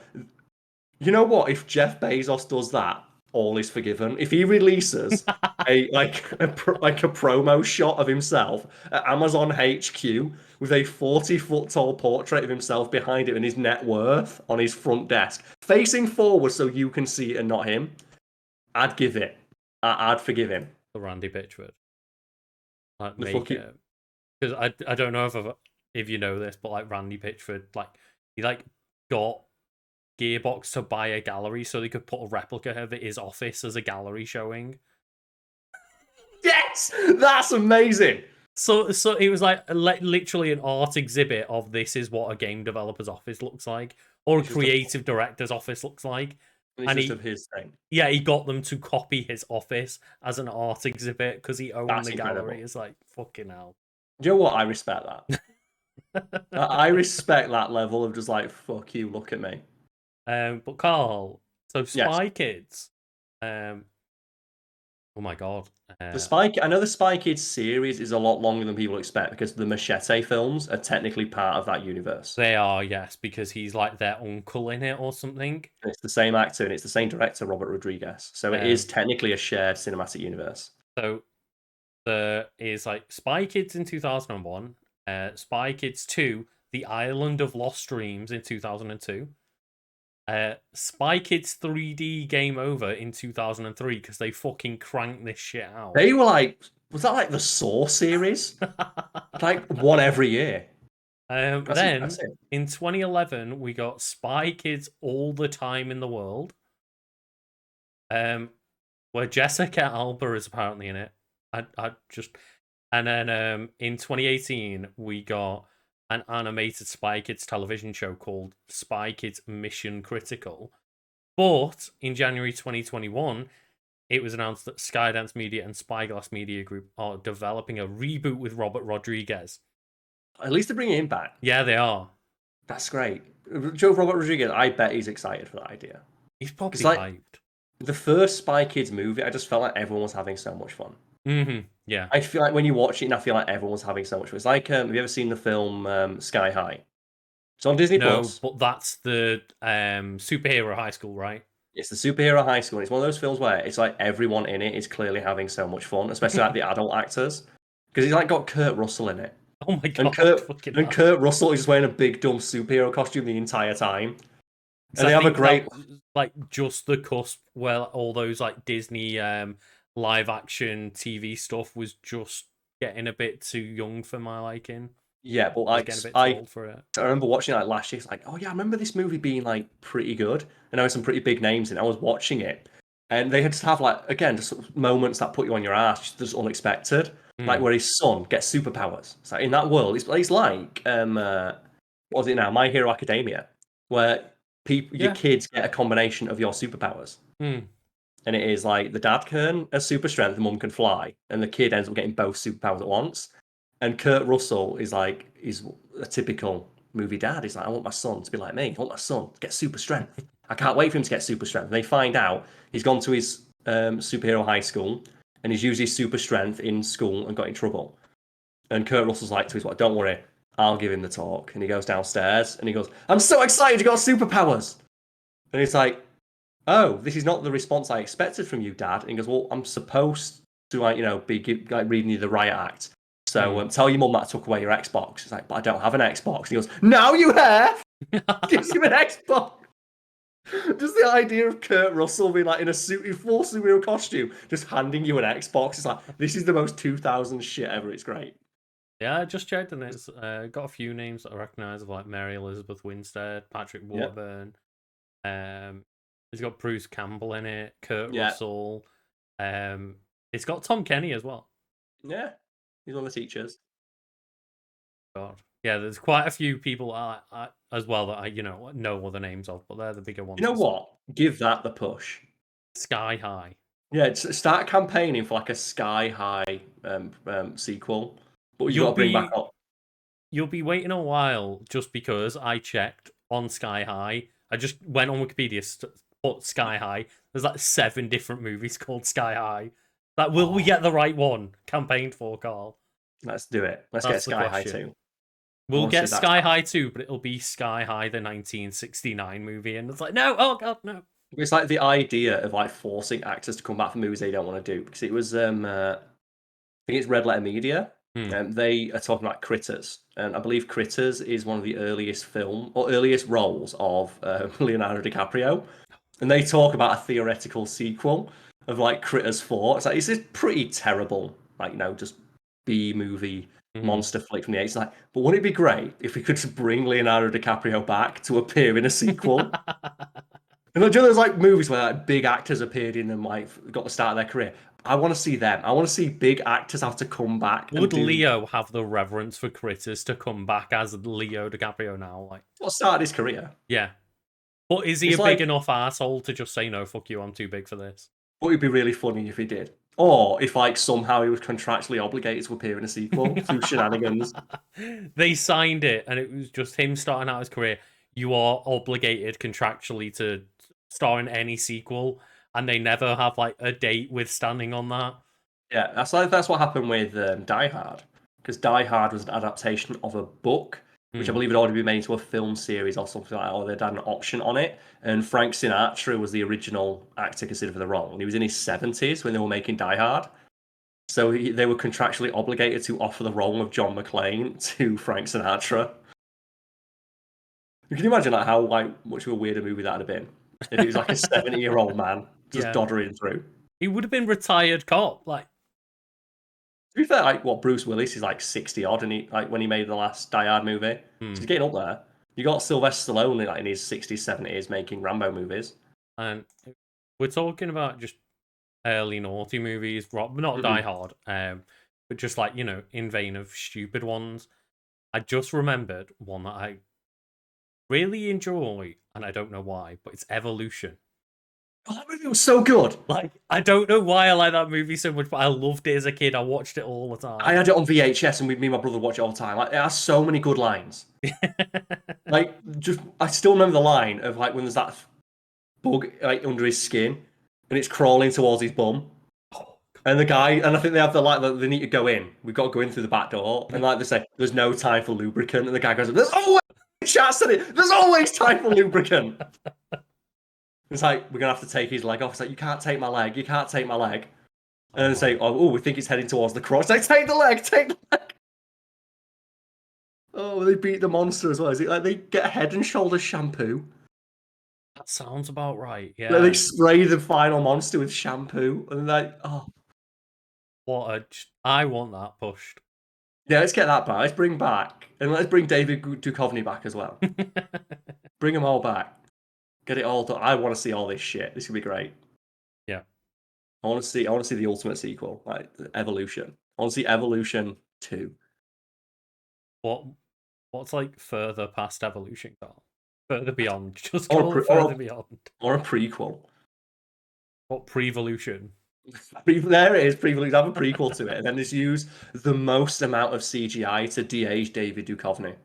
you know what? If Jeff Bezos does that, all is forgiven. If he releases a promo shot of himself at Amazon HQ with a 40-foot tall portrait of himself behind him and his net worth on his front desk, facing forward so you can see it and not him, I'd give it. I'd forgive him. The Randy Pitchford. Like The make fucking it, because I don't know if you know this, but like Randy Pitchford, like he like got Gearbox to buy a gallery so they could put a replica of his office as a gallery showing. yes, that's amazing. So it was like literally an art exhibit of this is what a game developer's office looks like, or a It's just creative director's office looks like. it's And just of his thing. yeah, he got them to copy his office as an art exhibit because he owned That's the incredible. gallery. It's like fucking hell. Do you know what? I respect that. I respect that level of just like fuck you, look at me. But Carl, so Yes. Spy Kids. Oh my god. I know the Spy Kids series is a lot longer than people expect because the Machete films are technically part of that universe. They are, yes, because he's like their uncle in it or something. And it's the same actor and it's the same director, Robert Rodriguez. So it is technically a shared cinematic universe. So there is like Spy Kids in 2001, Spy Kids 2, The Island of Lost Dreams in 2002. Spy Kids 3D Game Over in 2003 because they fucking cranked this shit out. They were like, was that like the Saw series? Like one every year. Then in 2011 we got Spy Kids All the Time in the World, where Jessica Alba is apparently in it. And then in 2018 we got an animated Spy Kids television show called Spy Kids Mission Critical. But in January 2021, it was announced that Skydance Media and Spyglass Media Group are developing a reboot with Robert Rodriguez. At least they're bringing him back. Yeah, they are. That's great. Joe Robert Rodriguez, I bet he's excited for that idea. He's probably like, hyped. The first Spy Kids movie, I just felt like everyone was having so much fun. Mm-hmm. Yeah. I feel like when you watch it, and I feel like everyone's having so much fun. It's like, have you ever seen the film Sky High? It's on Disney Plus. No, but that's the superhero high school, right? It's the superhero high school. And it's one of those films where it's like everyone in it is clearly having so much fun, especially like the adult actors, because he's like got Kurt Russell in it. Oh my And god, fucking hell. Kurt Russell is just wearing a big dumb superhero costume the entire time. So And they I have a think great that was, like just the cusp where all those like Disney live action TV stuff was just getting a bit too young for my liking. yeah, but I was like getting a bit too old for it. I remember watching it like last year. It's like, oh yeah, I remember this movie being like pretty good, and there were some pretty big names in it. I was watching it, and they had to have like again just sort of moments that put you on your ass, just unexpected. Like Mm. where his son gets superpowers. It's like in that world, it's like what was it now? My Hero Academia, where your Yeah. kids get a combination of your superpowers. Mm. And it is like the dad can has super strength, the mum can fly, and the kid ends up getting both superpowers at once. And Kurt Russell is like he's a typical movie dad. He's like, I want my son to be like me. I want my son to get super strength. I can't wait for him to get super strength. And they find out he's gone to his superhero high school and he's used his super strength in school and got in trouble. And Kurt Russell's like to his wife, don't worry, I'll give him the talk. And he goes downstairs and he goes, I'm so excited you got superpowers. And he's like, oh, this is not the response I expected from you, Dad. And he goes, well, I'm supposed to, like, be like reading you the riot act. So Mm. tell your mum that I took away your Xbox. He's like, but I don't have an Xbox. And he goes, now you have. Gives him an Xbox. Just the idea of Kurt Russell being like in a suit, in full superhero costume, just handing you an Xbox. It's like this is the most 2000 shit ever. It's great. Yeah, I just checked and it's got a few names that I recognise, like Mary Elizabeth Winstead, Patrick Yeah, Warburton. It's got Bruce Campbell in it, Kurt yeah, Russell. It's got Tom Kenny as well. yeah. He's one of the teachers. God, yeah, there's quite a few people as well that I know other names of, but they're the bigger You ones. know what? Give that the push. Sky High. Yeah, start campaigning for like a Sky High sequel, but you got You'll to bring back be up. you'll be waiting a while just because I checked on Sky High. I just went on Wikipedia, put Sky High. There's like 7 different movies called Sky High. Like, will we get the right one campaigned for, Carl? Let's do it. Let's get That's the Sky High question. too. We'll want to get see that. Sky High too, but it'll be Sky High the 1969 movie, and it's like, no, oh god, no. It's like the idea of like forcing actors to come back for movies they don't want to do because it was I think it's Red Letter Media. Hmm. They are talking about Critters, and I believe Critters is one of the earliest earliest roles of Leonardo DiCaprio, and they talk about a theoretical sequel of like Critters 4. It's like it's this pretty terrible, like just B movie monster flick from the 80s. Like, but wouldn't it be great if we could just bring Leonardo DiCaprio back to appear in a sequel? And you know, there's like movies where like big actors appeared in and like got the start of their career. I want to see them. I want to see big actors have to come back and Would do Leo have the reverence for Critters to come back as Leo DiCaprio now? Like, what started his career. yeah. But is he It's a big like, enough asshole to just say, no, fuck you, I'm too big for this? what would be really funny if he did, or if like somehow he was contractually obligated to appear in a sequel through shenanigans. They signed it, and it was just him starting out his career. You are obligated contractually to star in any sequel, and they never have like a date with standing on that. Yeah, that's what happened with Die Hard, because Die Hard was an adaptation of a book, which I believe had already been made into a film series or something like that, or they'd had an option on it. And Frank Sinatra was the original actor considered for the role, and he was in his 70s when they were making Die Hard. So they were contractually obligated to offer the role of John McClane to Frank Sinatra. Can you imagine like how much of a weirder movie that'd have been if it was like a 70-year-old man just Yeah. doddering through? He would have been retired cop, like. To be fair, like what Bruce Willis is like 60 odd, and he like when he made the last Die Hard movie, so he's getting up there. You got Sylvester Stallone like in his 60s, 70s making Rambo movies. And we're talking about just early naughty movies, not Die Hard, but just like in vein of stupid ones. I just remembered one that I really enjoy, and I don't know why, but it's Evolution. Oh, that movie was so good. Like, I don't know why I like that movie so much, but I loved it as a kid. I watched it all the time. I had it on VHS, and me and my brother watch it all the time. Like, it has so many good lines. Like, just I still remember the line of like when there's that bug like under his skin, and it's crawling towards his bum. And the guy, and I think they have the like, they need to go in. We've got to go in through the back door, and like they say, there's no time for lubricant. And the guy goes, "There's always chat said it. There's always time for lubricant." It's like we're gonna have to take his leg off. It's like you can't take my leg. You can't take my leg. And then say, "Oh, we think it's heading towards the crotch." Like, take the leg. Take the leg. they beat the monster as well? Is it like they get Head and Shoulders shampoo? That sounds about right. Like Yeah. they spray the final monster with shampoo, and like, oh I want that pushed. yeah, let's get that back. Let's bring back, and let's bring David Duchovny back as well. Bring them all back. Get it all done. I want to see all this shit. This could be great. Yeah. I want to see the ultimate sequel, like Evolution. I want to see Evolution 2. What's like further past evolution, Carl? Further beyond. Just Or call it further beyond. or a prequel. What prevolution? There it is. Prequel. Have a prequel to it, and then just use the most amount of CGI to de-age David Duchovny.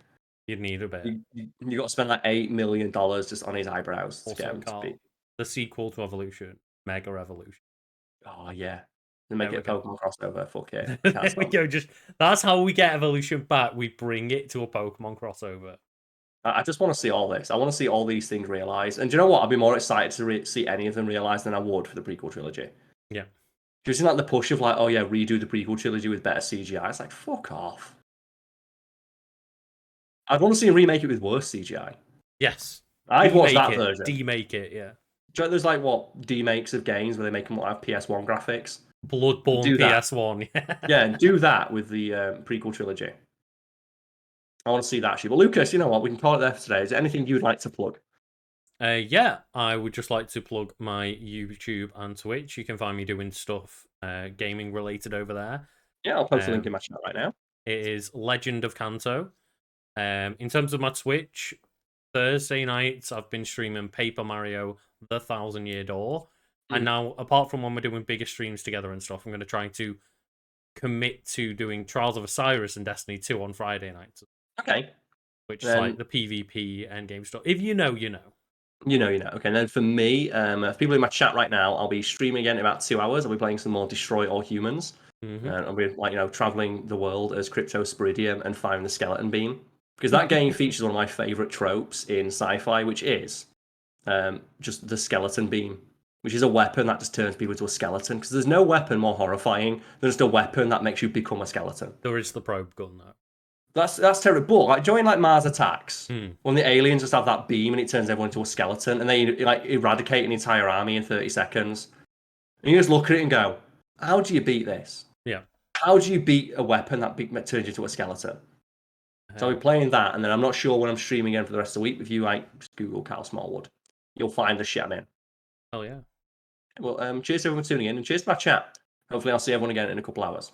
You'd need a bit. You got to spend like $8 million just on his eyebrows to get Also, him to Carl, be. the sequel to Evolution, Mega Evolution. Oh yeah, and make There it we a Pokemon crossover. Fuck it. There we go. Just that's how we get Evolution back. We bring it to a Pokemon crossover. I just want to see all this. I want to see all these things realized. And do you know what? I'd be more excited to see any of them realized than I would for the prequel trilogy. Yeah. Just in like the push of like, oh yeah, redo the prequel trilogy with better CGI. It's like, fuck off. I'd want to see him remake it with worse CGI. Yes. I'd watch that it, version. Demake it, yeah. Do you know there's like what demakes of games where they make them have PS1 graphics? Bloodborne Do that. PS1. Yeah, do that with the prequel trilogy. I want to see that actually. But Lucas, you know what? We can call it there for today. Is there anything you'd like to plug? Yeah, I would just like to plug my YouTube and Twitch. You can find me doing stuff gaming related over there. Yeah, I'll post a link in my chat right now. It is LegendOfKanto. In terms of my Twitch, Thursday nights I've been streaming Paper Mario: The Thousand Year Door. And now, apart from when we're doing bigger streams together and stuff, I'm going to try to commit to doing Trials of Osiris and Destiny 2 on Friday nights. Okay. Which is like the PvP endgame stuff. If you know, you know. You know. Okay, and then for me, for people in my chat right now, I'll be streaming again in about 2 hours. I'll be playing some more Destroy All Humans. And I'll be like, traveling the world as Crypto Spiridium and finding the skeleton beam. Because that game features one of my favorite tropes in sci-fi, which is just the skeleton beam, which is a weapon that just turns people into a skeleton. Because there's no weapon more horrifying than just a weapon that makes you become a skeleton. There is the probe gun, though. That's terrible. Like join like Mars Attacks, when the aliens just have that beam and it turns everyone into a skeleton, and they like eradicate an entire army in 30 seconds. And you just look at it and go, "How do you beat this? Yeah. How do you beat a weapon that turns you into a skeleton?" So I'll be playing that, and then I'm not sure when I'm streaming again for the rest of the week. If you like, just Google Karl Smallwood, you'll find the shit I'm in. Oh yeah. Well, cheers to everyone for tuning in, and cheers to my chat. Hopefully, I'll see everyone again in a couple hours.